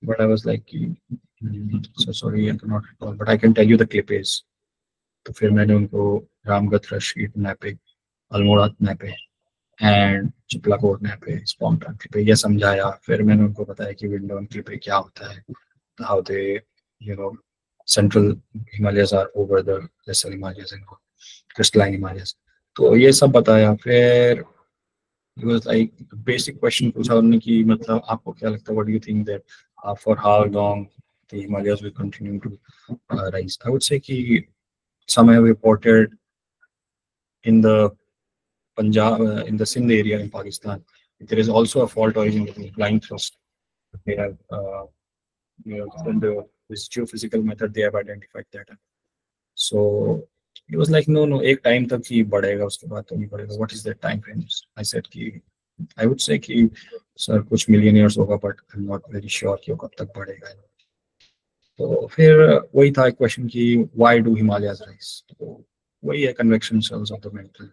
But I was like, so sorry, I cannot recall, but I can tell you the clip is. तो फिर मैंने उनको Ramgarh sheet mapping, Almora mapping and Chiplakot mapping, Spontang klippe ये समझाया. फिर मैंने उनको बताया कि विंडो एंड क्लिप क्या होता है, how they, central Himalayas are over the lesser Himalayas and crystalline Himalayas. तो ये सब बताया. फिर it was like basic question पूछा उन्होंने कि मतलब आपको क्या लगता है, what do you think that for how long the Himalayas will continue to rise? I would say कि some have reported in the Punjab, in the Sindh area in Pakistan, there is also a fault origin between blind thrust. They have, from this geophysical method, they have identified that. So it was like, no, एक time तक ही बढ़ेगा, उसके बाद तो नहीं बढ़ेगा. What is that time frame? I said कि I would say कि sir कुछ million years होगा, but I'm not very sure कि वो कब तक बढ़ेगा. तो फिर वही था एक क्वेश्चन कि why do Himalayas rise? तो वही है convection shells of the mantle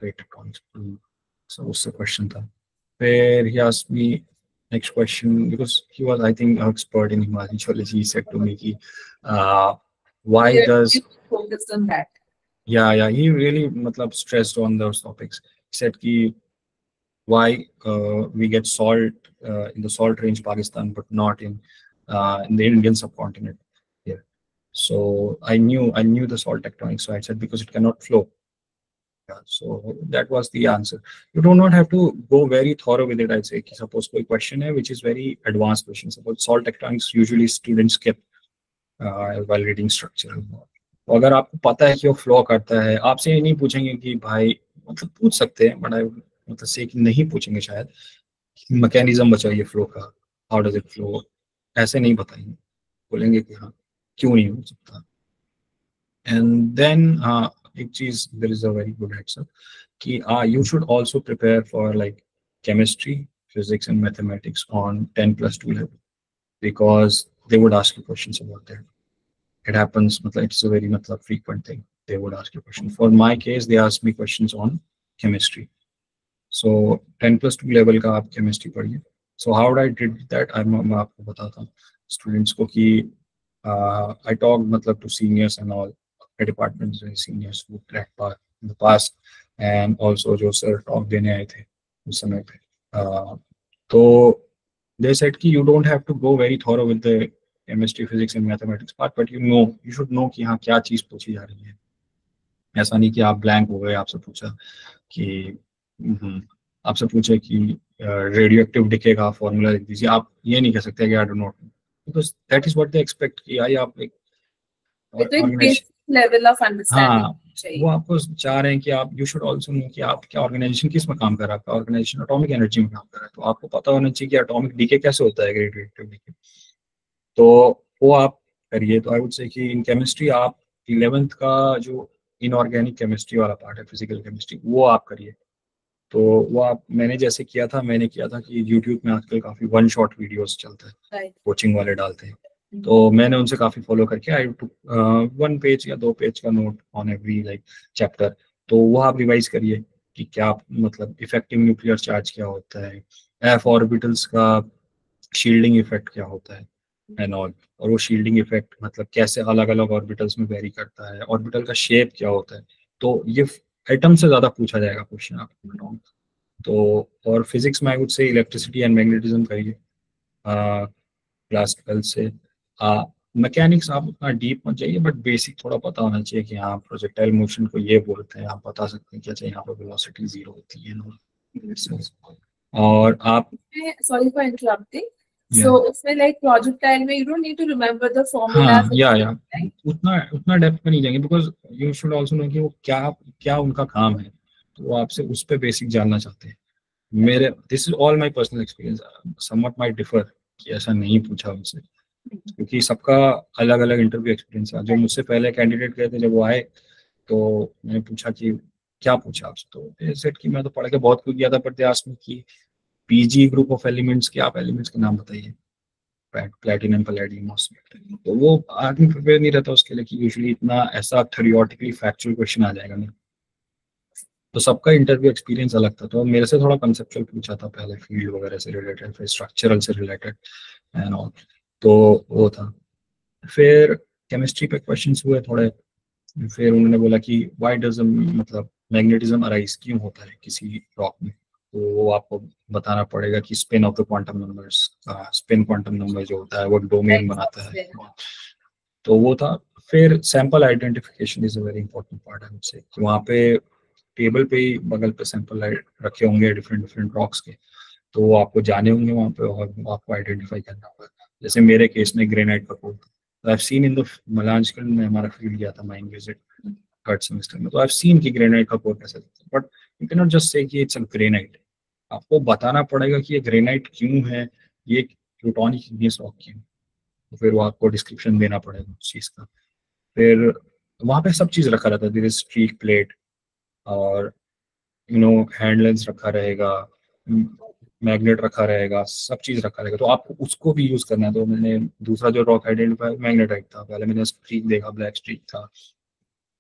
plate tectonics. So उससे क्वेश्चन था. फिर he asked me next question because he was, I think, an expert in Himalayan geology. He said to me कि why does focused on that? Yeah, he really matlab stressed on those topics. He said कि why we get salt in the salt range Pakistan but not in the Indian subcontinent here. So I knew the salt tectonics, so I said because it cannot flow. Yeah, so that was the answer. You do not have to go very thorough with it. I'd say कि suppose कोई question है which is very advanced question. Suppose salt tectonics usually students skip while reading structure. अगर आपको पता है कि वो flow करता है, आपसे ये नहीं पूछेंगे कि भाई, मतलब पूछ सकते हैं बट मतलब से कि नहीं पूछेंगे शायद मैकेनिज्म बताइए फ्लो का, हाउ डज इट फ्लो, ऐसे नहीं बताएंगे. बोलेंगे कि हाँ क्यों नहीं हो सकता. एंड देन एक चीज there is a very good answer कि you should also prepare for like chemistry, physics and mathematics on 10+2 level because they would ask you questions about that. It happens, it's a very frequent thing. They would ask you questions. For my case, they asked me questions on chemistry. So 10+2 level का आप chemistry पढ़िए. So how I did that, मैं आपको बताता हूँ students को कि I talked to seniors and all the departments and seniors who cracked part in the past and also जो sir talk देने आए थे उस समय पे. तो they said कि you don't have to go very thorough with the chemistry, physics and mathematics part, but you should know कि हाँ क्या चीज पूछी जा रही है. ऐसा नहीं कि आप ब्लैंक हो गए, आपसे पूछा कि रेडियो एक्टिव डिके का फॉर्मूला लिख दीजिए. आप ये नहीं कह सकते कि I don't know, because that is what they expect कि आप एक लेवल ऑफ अंडरस्टैंडिंग चाहिए. वो आपको चाह रहे हैं कि आप यू शुड आल्सो नो कि आप क्या ऑर्गेनाइजेशन किस में काम कर रहा है. आपका ऑर्गेनाइजेशन एटॉमिक एनर्जी में काम कर रहा है, तो आपको पता होना चाहिए कि एटॉमिक डीके कैसे होता है, रेडियो एक्टिव डीके. तो वो आप करिए. तो आई वुड से कि इन केमिस्ट्री आप 11th का जो इनऑर्गेनिक केमिस्ट्री वाला पार्ट है, फिजिकल केमिस्ट्री, वो आप करिए. तो वो आप मैंने जैसे किया था कि यूट्यूब में आजकल काफी वन शॉट वीडियोस चलता है, कोचिंग वाले डालते हैं. तो मैंने उनसे काफी फॉलो करके आई टू 1 पेज या 2 पेज का note on every like chapter. तो वो आप रिवाइज करिए कि क्या इफेक्टिव न्यूक्लियर चार्ज क्या होता है, एफ ऑर्बिटल्स का शील्डिंग इफेक्ट क्या होता है एंड ऑल, और वो शील्डिंग इफेक्ट कैसे अलग अलग ऑर्बिटल्स में वेरी करता है, ऑर्बिटल का शेप क्या होता है. तो ये एटम से ज्यादा पूछा जाएगा क्वेश्चन आपको. तो और फिजिक्स में आई वुड से इलेक्ट्रिसिटी एंड मैग्नेटिज्म करिए क्लास 12 से। मैकेनिक्स आप उतना डीप मत जाइए, बट बेसिक थोड़ा पता होना चाहिए कि हाँ प्रोजेक्टाइल मोशन को ये बोलते हैं, आप बता सकते हैं कि अच्छा यहाँ पर वेलोसिटी 0 होती है ना। और आप सॉरी फॉर इंटरप्टिंग, सो उसमें लाइक प्रोजेक्टाइल में you don't need to remember the formulas, या उतना डेप्थ में नहीं जाएंगे, because you should also know कि वो क्या उनका काम है, तो वो आपसे उस पे बेसिक जानना चाहते हैं। मेरे this is all my personal experience, somewhat might differ कि ऐसा नहीं पूछा उनसे, क्योंकि सबका अलग अलग इंटरव्यू एक्सपीरियंस है। जो मुझसे पहले कैंडिडेट गए थे जब वो आए, तो मैंने पूछा कि क्या पूछा आपसे, तो सेट कि मैं तो पढ़ के बहुत कुछ गया था, बट दे आस्क्ड मी कि पीजी ग्रुप ऑफ एलिमेंट्स के आप एलिमेंट्स के नाम बताइए, प्लैटिनम पैलेडियम ऑस्मियम। तो वो आदमी प्रिपेयर नहीं रहता उसके लिए कि यूजुअली इतना ऐसा थ्योरेटिकली फैक्चुअल क्वेश्चन आ जाएगा नहीं। तो सबका इंटरव्यू एक्सपीरियंस अलग था, तो मेरे से थोड़ा कंसेप्चुअल पूछा था पहले, फील्ड वगैरह से रिलेटेड, फिर स्ट्रक्चरल से रिलेटेड एंड ऑल, तो वो था। फिर केमिस्ट्री पे क्वेश्चंस हुए थोड़े, फिर उन्होंने बोला कि व्हाई डज मतलब मैग्नेटिज्म अराइज क्यों होता है किसी रॉक में, तो वो आपको बताना पड़ेगा कि spin off the quantum numbers, spin quantum number जो होता है वो डोमेन बनाता है, तो वो था। फिर sample identification is a very important part, I would say कि वहाँ पे टेबल पे ही बगल पे सैंपल रखे होंगे डिफरेंट डिफरेंट रॉक्स के, तो वो आपको जाने होंगे वहाँ पे और आपको आइडेंटिफाई करना होगा। जैसे मेरे केस में ग्रेनाइट का कोड, तो I have seen in the मलांचकल में हमारा फील्ड गया था माइन विजिट थर्ड सेमेस्टर में, तो आई हैव सीन कि ग्रेनाइट का कोड कैसे दिखता है, but you can not just say कि इट्स अ ग्रेनाइट, आपको बताना पड़ेगा कि ये ग्रेनाइट क्यों है, ये प्लूटोनिक इग्नियस रॉक क्यों, तो फिर वो आपको डिस्क्रिप्शन देना पड़ेगा उस चीज़ का। फिर वहाँ पे सब चीज़ रखा रहता है, दिस स्ट्रीक प्लेट और हैंड लेंस रखा रहेगा, मैग्नेट रखा रहेगा, सब चीज रखा रहेगा, तो आपको उसको भी यूज करना है। तो मैंने दूसरा जो रॉक आइडेंटिफाई मैग्नेटाइट था, पहले मैंने स्ट्रीक देखा, ब्लैक स्ट्रीक था,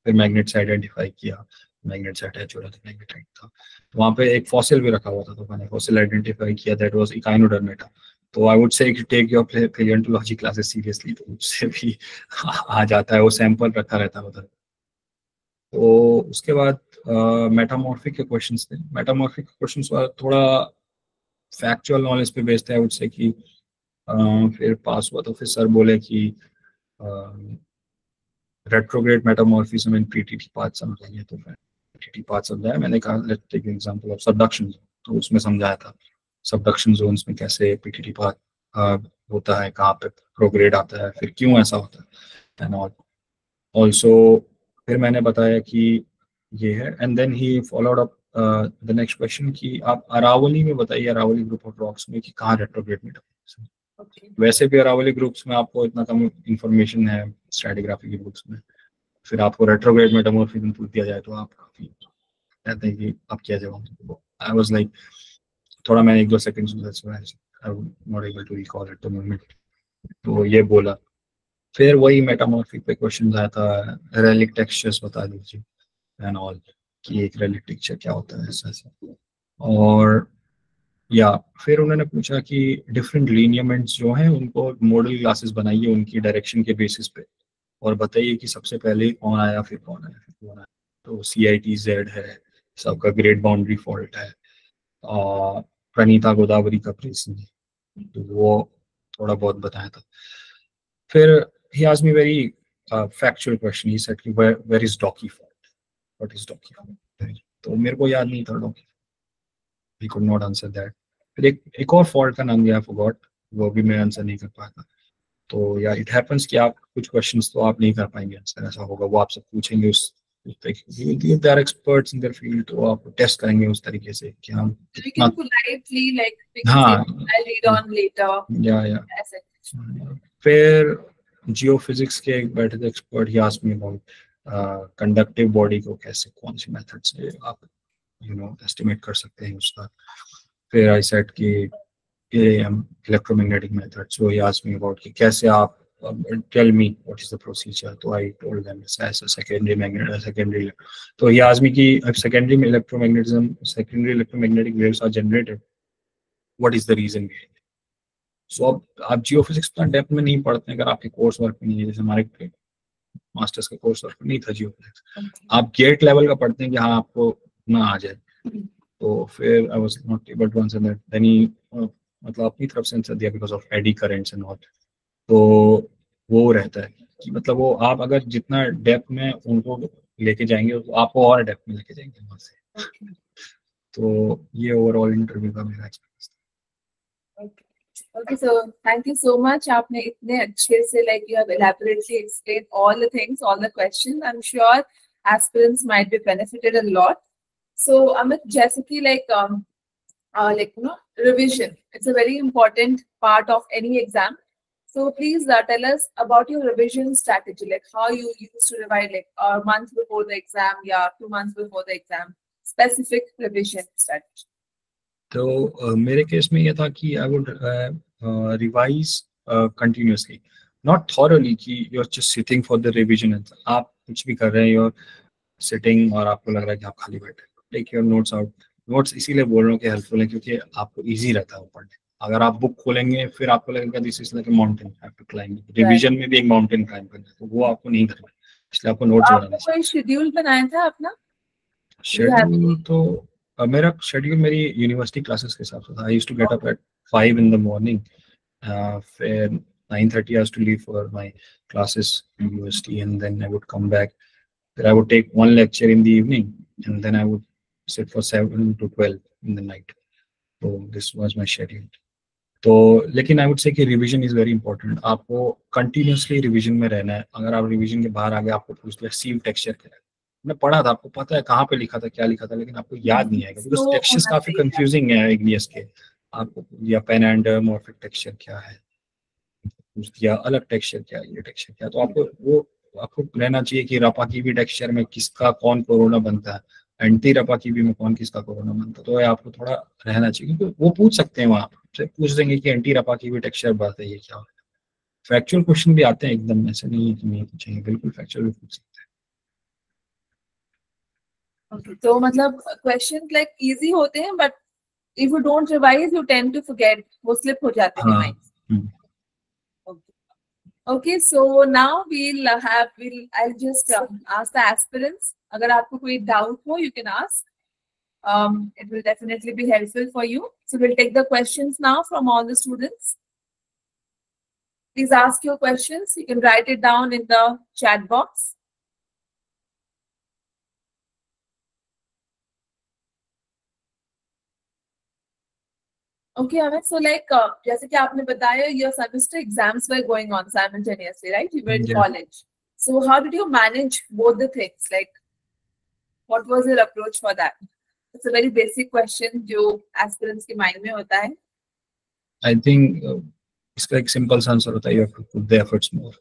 फिर मैग्नेट से आइडेंटिफाई किया, मैग्नेट से अटैच हो रहा था, मैग्नेटाइट था। तो वहाँ पे एक फॉसिल भी रखा हुआ था, तो मैंने फॉसिल आइडेंटिफाई किया, दैट वाज इकाइनोडर्मेटा। तो I would say take your palaeontology classes seriously, तो उससे भी आ जाता है, वो सैंपल रखा रहता है उधर। तो उसके बाद मेटामॉर्फिक के क्वेश्चंस थे, मेटामॉर्फिक के क्वेश्चंस थोड़ा फैक्चुअल नॉलेज पे बेस्ड है, आई वुड से कि फिर पास हुआ तो फिर सर बोले कि retrograde metamorphism in PTT path समझाइए, तो फिर पीटीटी पाथ समझाया। मैंने कहा let's take example of subduction, तो उसमें समझाया था सबडक्शन जोन्स में कैसे पीटीटी पाथ होता है, कहाँ पे प्रोग्रेड आता है, फिर क्यों ऐसा होता है एंड ऑल ऑल्सो। फिर मैंने बताया कि ये है, and then he followed up the next question कि आप अरावली में बताइए, अरावली ग्रुप ऑफ रॉक्स में कि कहाँ रेट्रोग्रेड मेटामॉर्फिज्म। वैसे भी अरावली ग्रुप्स में आपको इतना कम इंफॉर्मेशन है स्ट्रैटिग्राफी के ग्रुप्स में, फिर आपको रेट्रोग्रेड मेटामॉर्फिज्म पूछ दिया जाए तो आप काफी कहते हैं कि आप क्या जवाब। आई वाज लाइक थोड़ा मैं 1-2 seconds I not able to recall at the moment, तो ये बोला। फिर वही मेटामॉर्फिक पे क्वेश्चन आया था, रेलिक टेक्सचर्स बता दीजिए एंड ऑल, कि एक रेलिक टेक्सचर क्या होता है, ऐसा ऐसा। और या फिर उन्होंने पूछा कि डिफरेंट लीनियमेंट्स जो हैं उनको मॉडल क्लासेस बनाइए उनकी डायरेक्शन के बेसिस पे, और बताइए कि सबसे पहले कौन आया फिर कौन आया फिर कौन आया। तो CITZ है, सबका ग्रेड बाउंड्री फॉल्ट है, प्रणीता गोदावरी का प्रेसिंग, तो वो थोड़ा बहुत बताया था। फिर he asked me very factual question. He said कि where is Docky fault? What is Docky fault? तो मेरे को याद नहीं था Docky. He could not answer that. फिर एक और फॉल्ट का नाम दिया, I forgot, वो भी मैं आंसर नहीं कर पाता। तो यार इट हैपेंस कि आप कुछ क्वेश्चंस तो आप नहीं कर पाएंगे आंसर, ऐसा होगा, वो आपसे पूछेंगे उस they are experts in their field, तो आप टेस्ट करेंगे उस तरीके से कि हम कितना, politely like हाँ I'll read on later, या फिर जियोफिजिक्स के एक बैठे थे expert, he asked me about conductive body को कैसे, कौन सी मेथड से आप एस्टिमेट कर सकते हैं उसका। फिर आई सेड कि electromagnetic method, so he asked me about कि कैसे आप tell me what is the procedure, तो I told them as a secondary magnet secondary. तो ही आस्क्ड मी कि secondary electromagnetic waves are generated, what is the reason behind. So अब आप geophysics इतना depth में नहीं पढ़ते हैं अगर आपके कोर्स वर्क में नहीं है, जैसे हमारे मास्टर्स का कोर्स वर्क नहीं था जियोफिजिक्स, आप गेट लेवल का पढ़ते हैं कि हाँ आपको ना आ जाए, तो फिर I was not able to answer that, then he मतलब अपनी तरफ से आंसर दिया because of eddy currents and all. तो वो रहता है कि मतलब वो आप अगर जितना डेप्थ में उनको लेके जाएंगे तो आपको और डेप्थ में लेके जाएंगे वहाँ से। तो ये ओवरऑल इंटरव्यू का मेरा एक्सपीरियंस था। Okay, so thank you so much. आपने इतने अच्छे से like you have elaborately explained all the things, all the questions. I'm sure aspirants might be benefited a lot. So Amit, जैसे कि like you know, revision. It's a very important part of any exam. So please tell us about your revision strategy, like how you used to revise, like a month before the exam, yeah, 2 months before the exam, specific revision strategy. तो मेरे case में ये था कि I would revise continuously, not thoroughly कि you are just sitting for the revision. आप कुछ भी कर रहे हैं, यू आर सिटिंग और आपको लग रहा है कि आप खाली बैठे, take your notes out. Notes इसीलिए बोल रहा हूँ कि हेल्पफुल है क्योंकि आपको इजी रहता है पढ़ने। अगर आप बुक खोलेंगे फिर आपको लगेगा this is like a mountain, I have to climb. Revision में भी एक माउंटेन क्लाइंब करना है, तो वो आपको नहीं करना है, इसलिए आपको नोट्स बनाना आपने कोई शेड्यूल बनाया था अपना? शेड्यूल तो मेरा शेड्यूल मेरी यूनिवर्सिटी क्लासेस के हिसाब से था। I used to get up at 5 in the morning, फिर 9:30 I used to leave for my classes in university, and then I would come back. Then I would take one lecture in the evening, and then I would sit for 7 to 12 in the night. So this was my schedule. तो लेकिन आई would say कि revision is very important. आपको continuously revision में रहना है। अगर आप revision के बाहर आ गए, आपको पूछ लिया सीव टेक्सचर क्या है, मैं पढ़ा था, आपको पता है कहाँ पे लिखा था, क्या लिखा था, लेकिन आपको याद नहीं आएगा बिकॉज टेक्सचर्स काफी कंफ्यूजिंग है इग्नियस के। आपको या पेन एंड मॉर्फिक टेक्सचर क्या है, पूछ दिया अलग टेक्सचर क्या है, ये टेक्सचर क्या है। तो आपको वो आपको रहना चाहिए कि रपा की भी टेक्सचर में किसका कौन कोरोना बनता है, एंटी रपा की भी में कौन किसका कोरोना बनता है। तो आपको थोड़ा रहना चाहिए क्योंकि वो पूछ सकते हैं, वहाँ से पूछ देंगे कि एंटी रपा की भी टेक्सचर बात है, ये क्या है। फैक्चुअल क्वेश्चन भी आते हैं एकदम, ऐसे नहीं है कि नहीं पूछेंगे, बिल्कुल फैक्चुअल भी पूछ सकते हैं। Okay, तो मतलब क्वेश्चन लाइक इजी होते हैं but if you don't revise you tend to forget, वो स्लिप हो जाते हैं mind. Okay, so now I'll just ask the aspirants. अगर आपको कोई doubt हो, you can ask. It will definitely be helpful for you. So we'll take the questions now from all the students. Please ask your questions. You can write it down in the chat box. Okay, Amit. So जैसे कि आपने बताया, your semester exams were going on simultaneously, right? You were in college. So how did you manage both the things? Like, what was your approach for that? It's a very basic question जो aspirants के mind में होता है. I think इसका एक simple सा answer होता है, you have to put the efforts more.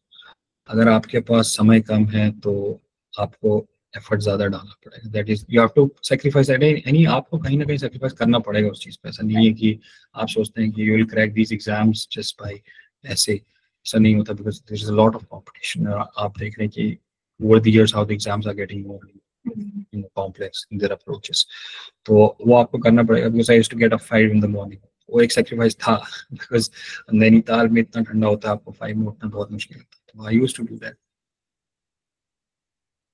अगर आपके पास समय कम है तो आपको एफर्ट ज्यादा डालना पड़ेगा। That is you have to sacrifice any, आपको कहीं ना कहीं सैक्रिफाइस करना पड़ेगा उस चीज पे। ऐसा नहीं है कि आप सोचते हैं कि you will crack these exams just by ऐसे, ऐसा नहीं होता because there is a lot of competition. आप देख रहे हैं कि over the years how the exams are getting more complex in their approaches, तो वो आपको करना पड़ेगा। Because I used to get up 5 in the morning, वो एक सैक्रिफाइस था बिकॉज नैनीताल में इतना ठंडा होता है, आपको 5 में उठना बहुत मुश्किल होता है। तो I used to do that.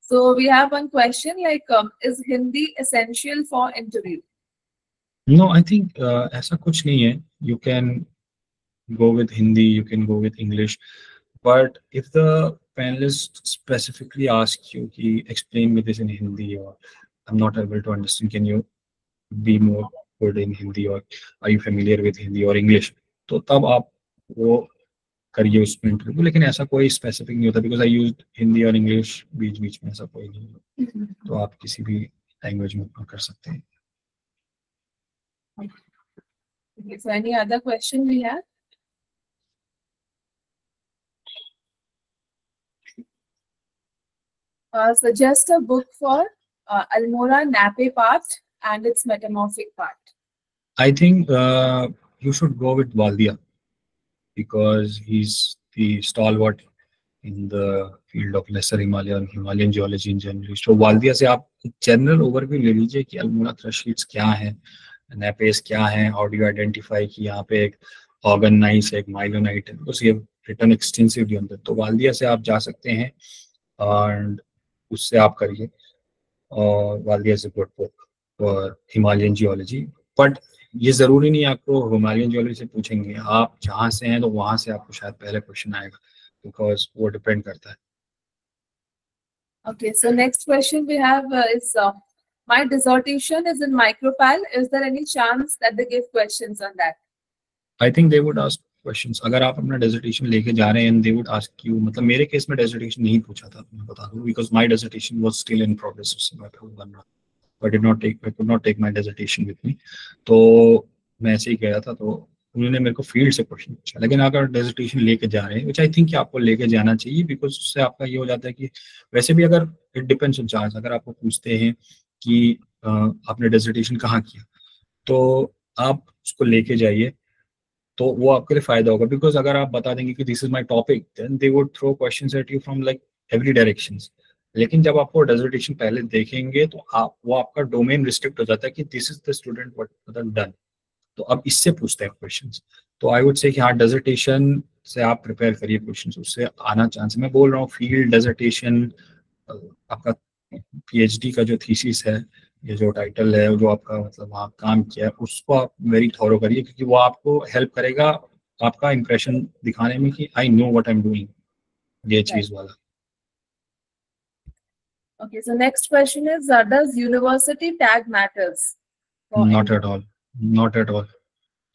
So we have one question like, is Hindi essential for interview? No, I think ऐसा कुछ नहीं है। You can go with Hindi, you can go with English, but if the panelist specifically asks you कि explain me this in Hindi or I'm not able to understand, can you be more good in Hindi or are you familiar with Hindi or English, तो तब आप वो करिए उसमें interview. लेकिन ऐसा कोई स्पेसिफिक नहीं होता बिकॉज आई यूज हिंदी और इंग्लिश बीच बीच में, ऐसा कोई नहीं है। तो आप किसी भी लैंग्वेज में कर सकते हैं। Okay, so any other question we have? Suggest a book for Almora Nape part and its metamorphic part. I think you should go with Waldia because he's the stalwart in the field of lesser Himalaya and Himalayan geology in general. So Waldia से आप general overview ले लीजिए कि Almora crust sheets क्या है, नेपेस क्या है, how do you identify कि यहाँ पे एक ऑर्गेनाइज है, एक माइलोनाइट है, बिकॉज ये रिटर्न एक्सटेंसिवली ऑन दैट। तो वाल्दिया से आप जा सकते हैं और उससे आप करिए, और Valdiya is a good book. For Himalayan geology, but ये जरूरी नहीं आपको हिमालयन जियोलॉजी से पूछेंगे, आप जहाँ से हैं तो वहाँ से आपको शायद पहले क्वेश्चन आएगा, बिकॉज वो डिपेंड करता है. Okay, so next question we have is my dissertation is in micropal. Is there any chance that they give questions on that? I think they would ask questions. अगर आप अपना dissertation लेके जा रहे हैं, दे वुड आस्क यू. मतलब मेरे case में डेजर्टेशन नहीं पूछा था, मैं बता दूं, because my dissertation was still in progress. उस समय पे वो बन रहा, but I could not take my dissertation with me. तो मैं ऐसे ही गया था, तो उन्होंने मेरे को फील्ड से क्वेश्चन पूछा. लेकिन अगर डेजर्टेशन लेके जा रहे हैं, विच आई थिंक कि आपको लेके जाना चाहिए, बिकॉज उससे आपका ये हो जाता है कि वैसे भी अगर इट डिपेंड्स ऑन चार्ज. अगर आपको पूछते हैं कि आपने डेजर्टेशन कहाँ किया, तो आप उसको लेके जाइए, तो वो आपके लिए फायदा होगा. बिकॉज अगर आप बता देंगे कि this is my topic, then they would throw questions at you from like every directions. लेकिन जब आपको डेजर्टेशन पहले देखेंगे, तो वो आपका डोमेन रिस्ट्रिक्ट हो जाता है कि this is the student what done. तो अब इससे पूछते हैं क्वेश्चंस. तो आई वुड से कि हाँ, डेजर्टेशन से आप प्रिपेयर करिए क्वेश्चंस, उससे आना चांस. मैं बोल रहा हूँ फील्ड डेजर्टेशन, आपका पीएचडी का जो थीसिस है, ये जो टाइटल है, जो आपका मतलब वहाँ काम किया है, उसको आप वेरी थॉरो करिए, क्योंकि वो आपको हेल्प करेगा आपका इंप्रेशन दिखाने में कि I know what I am doing, ये चीज वाला. Okay, so next question is does university tag matters? Not at all, not at all.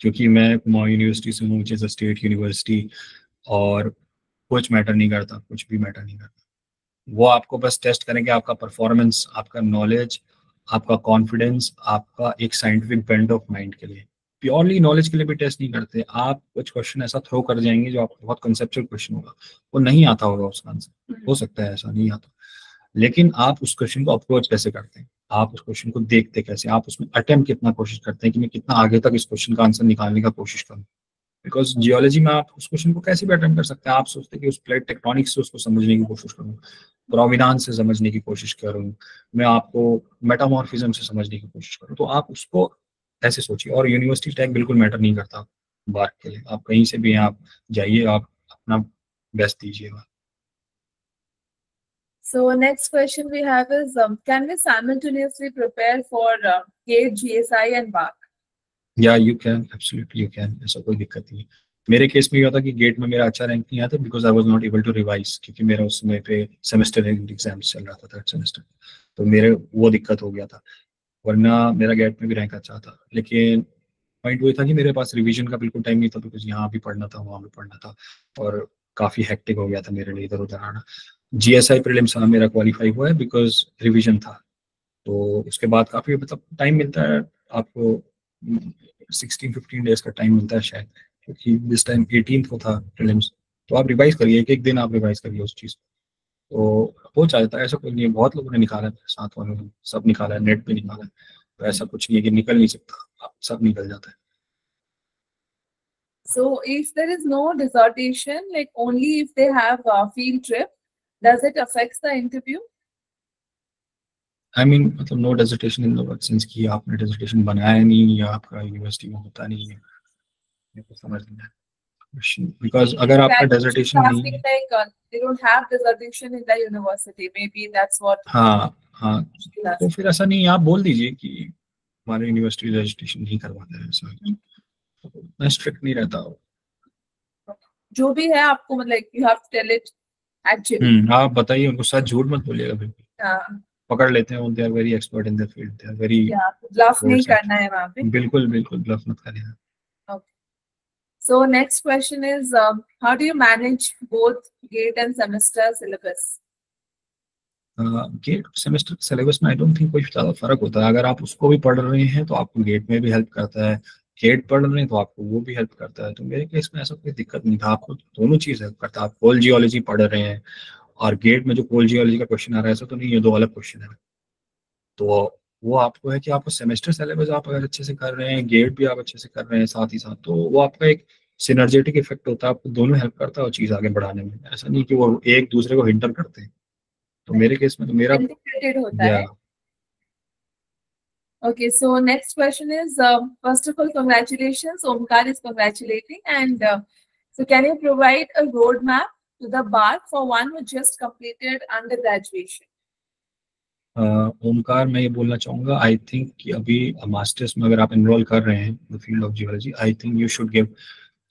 क्योंकि मैं कुमाऊं यूनिवर्सिटी से हूँ, विच इज अ स्टेट यूनिवर्सिटी, और कुछ मैटर नहीं करता, कुछ भी मैटर नहीं करता. वो आपको बस टेस्ट करेंगे आपका परफॉर्मेंस, आपका नॉलेज, आपका कॉन्फिडेंस, आपका एक साइंटिफिक बेंड ऑफ माइंड के लिए. प्योरली नॉलेज के लिए भी टेस्ट नहीं करते. आप कुछ क्वेश्चन ऐसा थ्रो कर जाएंगे जो आपको बहुत कंसेप्चुअल क्वेश्चन होगा, वो नहीं आता होगा उसका आंसर, हो सकता है ऐसा नहीं आता, लेकिन आप उस क्वेश्चन को अप्रोच कैसे करते हैं, आप उस क्वेश्चन को देखते कैसे, आप उसमें अटेम्प्ट कितना कोशिश करते हैं कि मैं कितना आगे तक इस क्वेश्चन का आंसर निकालने का कोशिश करूँ. बिकॉज जियोलॉजी में आप उस क्वेश्चन को कैसे भी अटेम्प्ट कर सकते हैं. आप सोचते हैं कि उस प्लेट टेक्टोनिक्स से उसको समझने की कोशिश करूँ, प्रोविनांस से समझने की कोशिश करूँ, मैं आपको मेटामॉर्फिज्म से समझने की कोशिश करूँ. तो आप उसको ऐसे सोचिए. और यूनिवर्सिटी टैग बिल्कुल मैटर नहीं करता बात के लिए. आप कहीं से भी हैं, आप जाइए, आप अपना बेस्ट दीजिएगा. So next question we have is can we simultaneously prepare for GATE, GSI and BARC? या you can, absolutely you can. ऐसा कोई दिक्कत नहीं है. मेरे केस में ये था कि गेट में मेरा अच्छा रैंक नहीं आता, because I was not able to revise, क्योंकि मेरा उस समय पे सेमेस्टर एग्जाम्स चल रहा था, थर्ड सेमेस्टर. तो मेरे वो दिक्कत हो गया था, वरना मेरा गेट में भी रैंक अच्छा था. लेकिन पॉइंट वो था कि मेरे पास रिवीजन का बिल्कुल टाइम नहीं था, बिकॉज यहाँ भी पढ़ना था, वहाँ भी पढ़ना था, और काफ़ी हेक्टिक हो गया था मेरे लिए इधर उधर आना. जीएसआई प्रीलिम्स मेरा क्वालिफाई हुआ है बिकॉज रिवीजन था. तो उसके बाद काफ़ी मतलब टाइम मिलता है आपको, 16-15 डेज का टाइम मिलता है शायद, क्योंकि दिस टाइम 18th को था प्रीलिम्स. तो आप रिवाइज करिए, एक एक दिन आप रिवाइज करिए उस चीज़ को, तो हो जाता है. ऐसा कोई नहीं है, बहुत लोगों ने निकाला है, साथ वालों ने सब निकाला है, नेट पे निकाला है. तो ऐसा कुछ नहीं है कि निकल नहीं सकता, आप सब निकल जाता है. So if there is no dissertation, like only if they have a field trip, does it affect the interview? I mean मतलब no dissertation in the sense कि आपने डेजर्टेशन बनाया नहीं या आपका यूनिवर्सिटी में होता नहीं है, मेरे को समझ नहीं आया. बिकॉज अगर आपका डेजर्टेशन नहीं है, like they don't have dissertation in the university, maybe that's what. हाँ हाँ, तो फिर ऐसा नहीं, आप बोल दीजिए कि हमारे यूनिवर्सिटी रजिस्ट्रेशन नहीं करवाता है. ऐसा मैं स्ट्रिक्ट नहीं रहता. जो भी है आपको मतलब you have to tell it actually. आप बताइए उनको, साथ झूठ मत बोलिएगा बिल्कुल. हाँ, पकड़ लेते हैं, they are very expert in their field, they are very. Bluff नहीं करना है वहाँ पे. बिल्कुल बिल्कुल ब्लफ मत करिए. Okay. So next question is how do you manage both GATE and semester syllabus? GATE semester syllabus में आई डोंट थिंक कोई ज़्यादा फर्क होता है. अगर आप उसको भी पढ़ रहे हैं तो आपको गेट में भी हेल्प करता है, गेट पढ़ रहे हैं तो आपको वो भी हेल्प करता है. तो मेरे केस में ऐसा कोई दिक्कत नहीं था, आपको दोनों चीज़ हेल्प करता है. आप कोल जियोलॉजी पढ़ रहे हैं और गेट में जो कोल जियोलॉजी का क्वेश्चन आ रहा है, ऐसा तो नहीं, ये दो अलग क्वेश्चन है. तो वो आपको है कि आपको सेमेस्टर सिलेबस आप अगर अच्छे से कर रहे हैं, गेट भी आप अच्छे से कर रहे हैं साथ ही साथ, तो वो आपका एक सिनर्जेटिक इफेक्ट होता है, आपको दोनों हेल्प करता है और चीज़ आगे बढ़ाने में. ऐसा नहीं कि वो एक दूसरे को हिंटर करते हैं. तो मेरे केस में तो मेरा होता है. Okay, so next question is first of all, congratulations. Omkar is congratulating, and so can you provide a roadmap to the BARC for one who just completed undergraduation? Omkar, मैं ये बोलना चाहूँगा, आई थिंक कि अभी मास्टर्स में अगर आप enrol कर रहे हैं the field of geology, I think you should give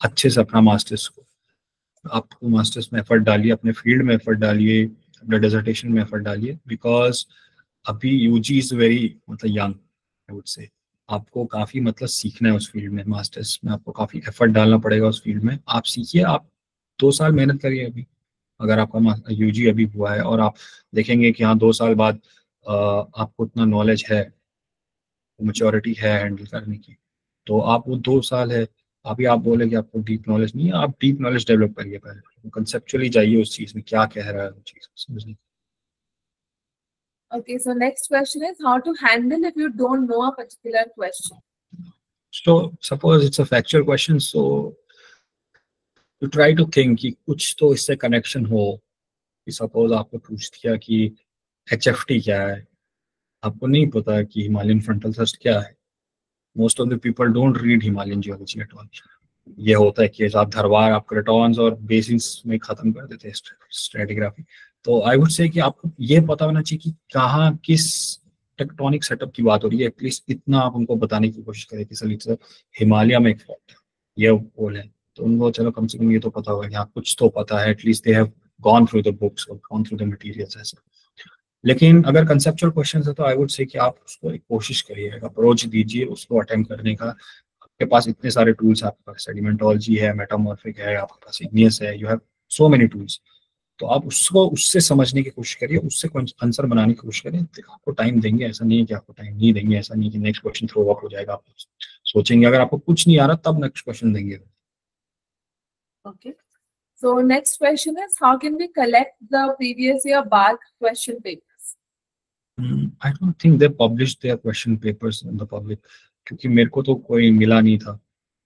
अच्छे से अपना मास्टर्स को, आपको मास्टर्स में एफर्ट डालिए, अपने फील्ड में एफर्ट डालिए, अपने डिसर्टेशन में एफर्ट डालिए, बिकॉज अभी यूजी इज वेरी मतलब यंग, आई वुड से आपको काफ़ी मतलब सीखना है उस फील्ड में, मास्टर्स में आपको काफ़ी एफर्ट डालना पड़ेगा उस फील्ड में, आप सीखिए, आप 2 साल मेहनत करिए अभी, अगर आपका यूजी अभी हुआ है और आप देखेंगे कि हाँ 2 साल बाद आपको उतना नॉलेज है, मेच्योरिटी है हैंडल करने की, तो आप वो 2 साल है, अभी आप बोले कि आपको डीप नॉलेज नहीं है, आप डीप नॉलेज डेवलप करिए, पहले कंसेप्चुअली जाइए उस चीज में क्या कह रहा है वो चीज समझने। Okay, so next question is how to handle if you don't know a particular question. So suppose it's a factual question, so you try to think कि कुछ तो इससे कनेक्शन हो, कि सपोज आपको पूछ दिया कि HFT क्या है, आपको नहीं पता कि हिमालयन फ्रंटल थ्रस्ट क्या है, most of the people don't read Himalayan geology at all, ये होता है कि आप धरवार आप क्रेटॉन्स और बेसिन्स में खत्म कर देते हैं स्ट्रेटिग्राफी, तो आई वुड से कि आपको ये पता होना चाहिए कि कहाँ किस टेक्टोनिक सेटअप की बात हो रही है, एटलीस्ट इतना आप उनको बताने की कोशिश करें कि सर हिमालय में एक फॉल्ट है, ये बोल है, तो उनको चलो कम से कम ये तो पता होगा कि हाँ कुछ तो पता है, at least they have gone through the books और गॉन थ्रू द मटेरियल्स ऐसा। लेकिन अगर कंसेप्चुअल क्वेश्चन है तो आई वुड से कि आप उसको एक कोशिश करिए, अप्रोच दीजिए उसको अटेम्प्ट करने का, आपके पास इतने सारे टूल्स, आपके पास सेडिमेंटोलॉजी है, मेटामॉर्फिक है, आपके पास इग्नियस है, you have so many tools, तो आप उसको उससे समझने की कोशिश करिए, उससे आंसर बनाने की कोशिश करें, आपको टाइम देंगे, ऐसा नहीं है कि आपको टाइम नहीं देंगे, ऐसा नहीं कि नेक्स्ट क्वेश्चन थ्रो अप हो जाएगा, आप सोचेंगे अगर आपको कुछ नहीं आ रहा तब नेक्स्ट क्वेश्चन देंगे। Okay. So next question is how can we collect the previous year BARC question papers? I don't think they published their question papers in the public, क्योंकि मेरे को तो कोई मिला नहीं था।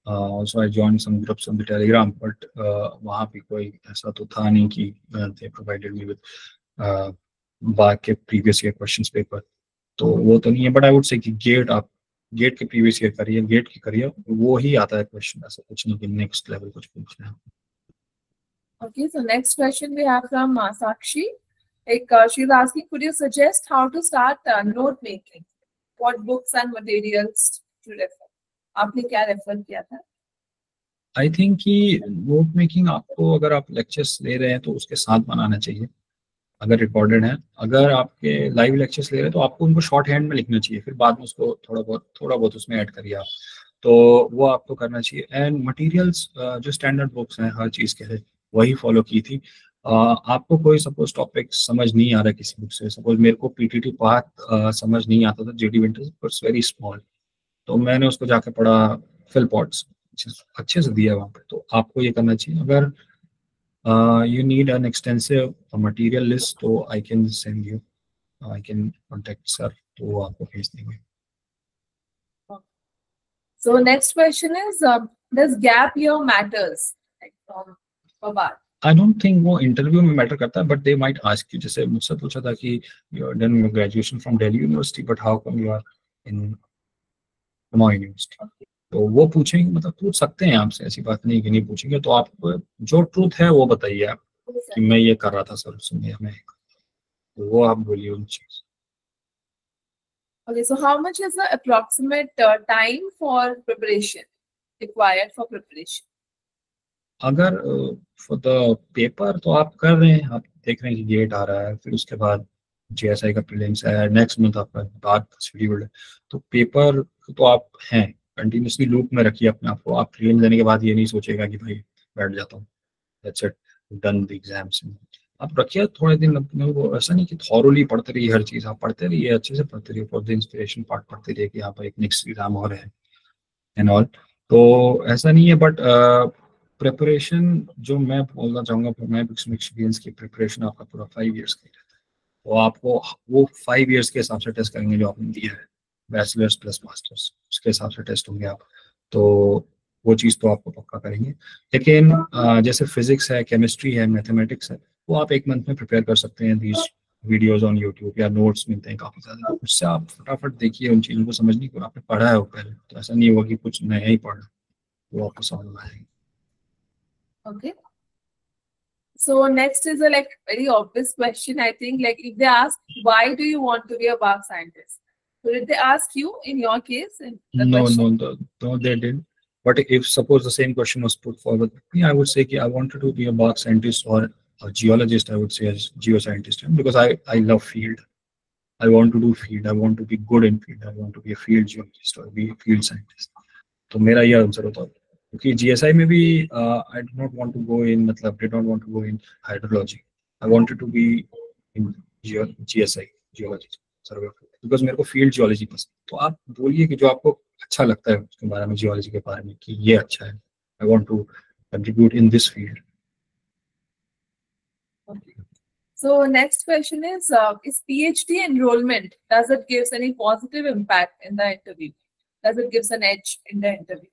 Also I joined some groups on the Telegram, but वहाँ पे कोई ऐसा तो था नहीं कि they provided me with बार के previous year questions paper, तो वो तो नहीं है, but I would say कि गेट के previous year करिए, गेट की करिए, वो ही आता है क्वेश्चन, ऐसा कुछ नहीं कि नेक्स्ट लेवल कुछ पूछना है। Okay, so next question we have from Sakshi. She's asking, could you suggest how to start note making? What books and materials to refer? आपने क्या रेफर किया था? आई थिंक कि नोट मेकिंग आपको, अगर आप लेक्चर्स ले रहे हैं तो उसके साथ बनाना चाहिए, अगर रिकॉर्डेड है, अगर आपके लाइव लेक्चर्स ले रहे हैं तो आपको उनको शॉर्ट हैंड में लिखना चाहिए, फिर बाद में उसको थोड़ा बहुत उसमें ऐड करिए आप, तो वो आपको करना चाहिए। एंड मटेरियल्स जो स्टैंडर्ड बुक्स हैं हर चीज़ के लिए वही फॉलो की थी। आपको कोई सपोज टॉपिक समझ नहीं आ रहा किसी बुक से, सपोज मेरे को पीटीटी पाथ समझ नहीं आता था, JD winters but very small, तो मैंने उसको जाके पढ़ा, फिल पॉट्स अच्छे से दिया वहाँ पे, तो आपको ये करना चाहिए। अगर you need an extensive material list, तो I can send you, I can contact sir, तो वो आपको भेज देंगे। So next question is, does gap year matters? Like from BARC. I don't think वो इंटरव्यू में मैटर करता है, but they might ask you, जैसे मुझसे पूछा था कि you are done your graduation from Delhi University but how come you are in Kumaon University, तो वो पूछेंगे, मतलब पूछ सकते हैं आपसे, ऐसी बात नहीं कि नहीं पूछेंगे, तो आप जो ट्रूथ है वो बताइए आप कि मैं ये कर रहा था सर उस समय में, तो वो आप बोलिए उन चीज। Okay, so how much is the approximate time for preparation required for preparation? अगर फॉर द पेपर तो आप कर रहे हैं, आप देख रहे हैं कि गेट आ रहा है, फिर उसके बाद जीएसआई का प्रीलिम्स है, नेक्स्ट मंथ आपका बाद शेड्यूल्ड है, तो पेपर तो आप हैं कंटिन्यूसली लूप में रखिए अपने आप को, आप प्रीलिम्स देने के बाद ये नहीं सोचेगा कि भाई बैठ जाता हूँ, that's it, done the exams, आप रखिए थोड़े दिन अपने वो, ऐसा नहीं कि थॉरोली पढ़ते रहिए हर चीज़, आप पढ़ते रहिए, अच्छे से पढ़ते रहिए, फॉर द इंस्पिरेशन पार्ट पढ़ते रहिए कि यहाँ पर एक नेक्स्ट एग्जाम और है एंड ऑल, तो ऐसा नहीं है, बट प्रिपरेशन जो मैं बोलना चाहूँगा, मैं एक्सपीरियंस की प्रिपरेशन आपका पूरा 5 ईयर्स का रहता है, तो आपको वो 5 ईयर्स के हिसाब से टेस्ट करेंगे जो आपने दिया है, बैचलर्स प्लस मास्टर्स, उसके हिसाब से टेस्ट होंगे आप, तो वो चीज़ तो आपको पक्का करेंगे। लेकिन जैसे फिजिक्स है, केमिस्ट्री है, मैथमेटिक्स है, वो आप 1 मंथ में प्रिपेयर कर सकते हैं, दीज वीडियोस ऑन यूट्यूब या नोट्स मिलते हैं काफ़ी ज़्यादा, तो उससे आप फटाफट देखिए उन चीज़ों को समझने को, आपने पढ़ा है वो पहले, तो ऐसा नहीं होगा कि कुछ नया ही पढ़ा, वो आपको समझ में आएगा। Okay. So next is a very obvious question. I think if they ask, why do you want to be a bark scientist? So did they ask you in your case? No, they didn't. But if suppose the same question was put forward, I would say I wanted to be a bark scientist or a geologist. I would say as geoscientist, because I love field. I want to do field. I want to be good in field. I want to be a field geologist or be a field scientist. तो मेरा ये answer होता है क्योंकि GSI में भी I did not want to go in did not want to go in hydrology. I wanted to be in GSI geology survey because मेरे को field geology पसंद. तो आप बोलिए कि जो आपको अच्छा लगता है उसके बारे में geology के बारे में कि ये अच्छा है. I want to contribute in this field. Okay. So next question is PhD enrollment, does it gives any positive impact in the interview? Does it gives an edge in the interview?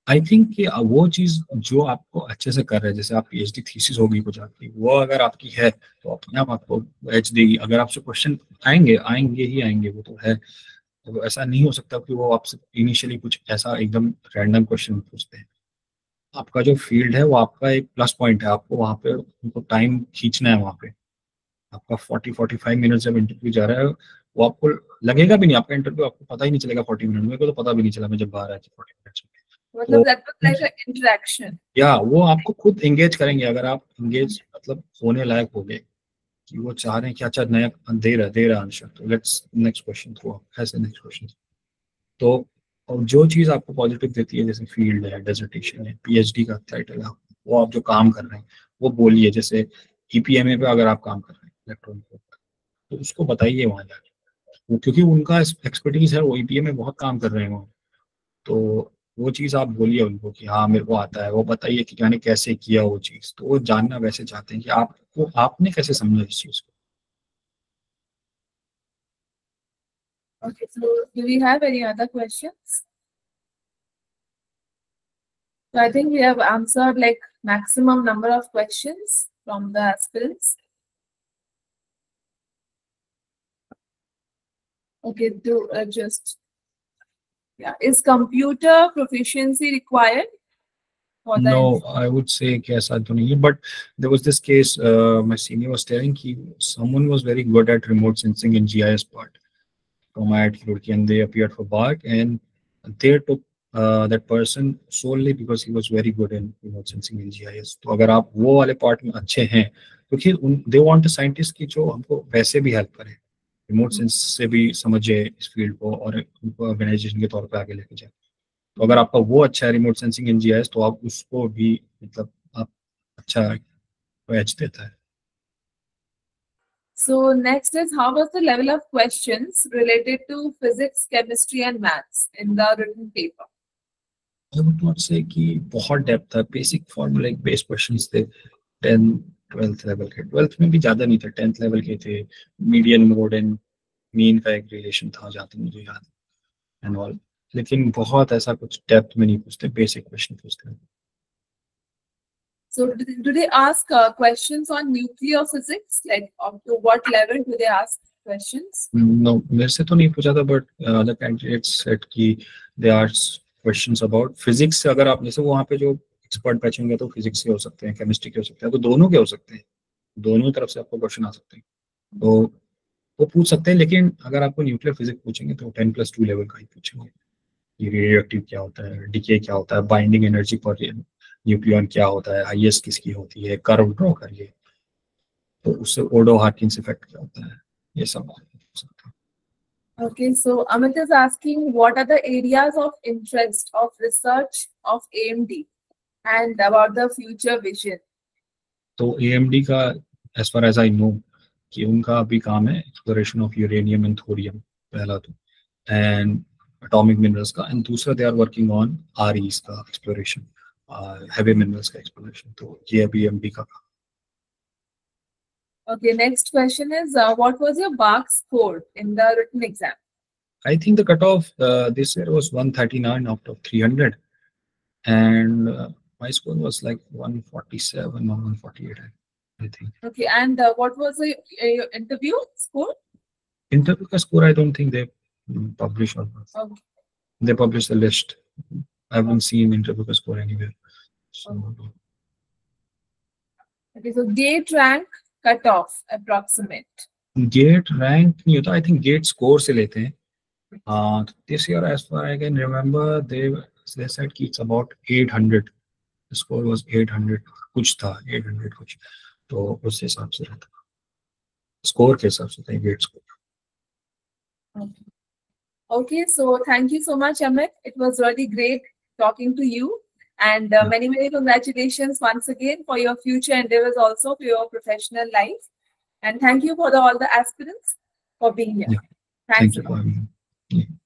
I think कि वो चीज जो आपको अच्छे से कर रहे हैं, जैसे आप PhD थीसिस होगी कुछ आपकी, वो अगर आपकी है तो अपने आप आपको एज देगी. अगर आपसे क्वेश्चन आएंगे ही आएंगे, वो तो है. तो ऐसा नहीं हो सकता कि वो आपसे इनिशियली कुछ ऐसा एकदम रैंडम क्वेश्चन पूछते हैं. आपका जो फील्ड है वो आपका एक प्लस पॉइंट है. आपको वहाँ पे उनको टाइम खींचना है. वहाँ पे आपका 40-45 मिनट जब इंटरव्यू जा रहा है, वो आपको लगेगा भी नहीं आपका इंटरव्यू, आपको पता ही नहीं चलेगा 40 मिनट. मेरे को तो पता भी नहीं चला मैं जब बाहर आया था 40 मिनट में. मतलब that was like an interaction. या वो आपको खुद एंगेज करेंगे. अगर आप एंगेज मतलब होने लायक हो गए कि वो चाह रहे हैं कि अच्छा नया दे रहा आंसर, तो लेट्स नेक्स्ट क्वेश्चन थ्रो ऐसे नेक्स्ट क्वेश्चन. तो और जो चीज आपको पॉजिटिव देती है, जैसे फील्ड है, डेजर्टेशन है, PhD का टाइटल है, वो आप जो काम कर रहे हैं वो बोलिए. जैसे EPMA पे अगर आप काम कर रहे हैं इलेक्ट्रॉनिक, तो उसको बताइए वहां जाके, वो क्योंकि उनका एक्सपर्टीज है, वो EPMA में बहुत काम कर रहे हैं वहाँ. तो वो चीज आप बोलिए उनको कि हाँ मेरे को आता है. वो बताइए कि मैंने कैसे किया वो चीज. तो वो जानना वैसे चाहते हैं कि आपने कैसे समझा इस चीज को. Okay, so do we have any other questions? So I think we have answered maximum number of questions from the aspirants. Okay, is computer proficiency required? No, I would say yes, I don't know. But there was this case, my senior was telling someone was very good at remote sensing in GIS part from IIT Roorkee, and they appeared for BARC, and they took that person solely because he was very good in remote sensing in GIS. तो अगर आप वो वाले part में अच्छे हैं, क्योंकि they want a scientist की जो हमको वैसे भी हेल्प करे, रिमोट सेंस से भी समझे इस फील्ड को और उनको ऑर्गेनाइजेशन के तौर पे आगे लेके जाए. तो अगर आपका वो अच्छा है रिमोट सेंसिंग इन GIS, तो आप उसको भी मतलब आप अच्छा एज देता है. So next is, how was the level of questions related to physics, chemistry and maths in the written paper? I would not say कि बहुत डेप्थ था. बेसिक फॉर्मूला बेस्ड क्वेश्चंस थे 10th-12th लेवल के. 12th में भी ज्यादा नहीं थे, 10th लेवल के थे. मीडियन मोड एंड मीन का एक रिलेशन था जहाँ तक मुझे याद एंड ऑल. लेकिन बहुत ऐसा कुछ डेप्थ में नहीं पूछते, बेसिक क्वेश्चन पूछते हैं. So do they ask questions on nuclear physics? Up to what level do they ask questions? No, मेरे से तो नहीं पूछा था, but the candidates said कि they ask questions about physics. अगर आप जैसे वहाँ पे जो एक्सपर्ट बैच होंगे तो फिजिक्स के हो सकते हैं, केमिस्ट्री के हो सकते हैं, तो दोनों के हो सकते हैं. दोनों तरफ से आपको क्वेश्चन आ सकते हैं, तो वो पूछ सकते हैं. लेकिन अगर आपको न्यूक्लियर फिजिक्स पूछेंगे तो 10+2 लेवल का ही पूछेंगे. रेडियोएक्टिव क्या होता है, डीके क्या होता है, बाइंडिंग एनर्जी पर न्यूक्लियन क्या होता है, हाईएस्ट किसकी होती है, कर्व ड्रॉ करिए, तो उससे ओडो हार्किन्स इफेक्ट क्या होता है, ये सब. Okay, so Amit is asking, what are the areas of interest of research of AMD and about the future vision? तो AMD का as far as I know कि उनका अभी काम है exploration of uranium and thorium, पहला तो, and atomic minerals का, एंड दूसरा they are working on REs का एक्सप्लोरेशन, हेवी मिनरल्स का एक्सप्लोरेशन. तो ये अभी AMD का काम. Okay, next question is, what was your BARC score in the written exam? I think the cutoff this year was 139 out of 300, and my score was like 147 or 148, I think. Okay, and what was your interview score? Interview score, I don't think they publish or okay. They publish the list. I haven't seen interview score anywhere. So. Okay, so gate rank cutoff approximate. Gate rank नहीं होता, I think gate score से लेते हैं. This year, as far as I can remember, they said कि it's about 800. The score was 800 कुछ था, 800 कुछ, तो उस हिसाब से रहता, स्कोर के हिसाब से था GATE score. Okay, so thank you so much, Amit. It was really great talking to you, and many congratulations once again for your future endeavors, also for your professional life, and thank you for all the aspirants for being here. Yeah. Thanks. Thank you for having me. Yeah.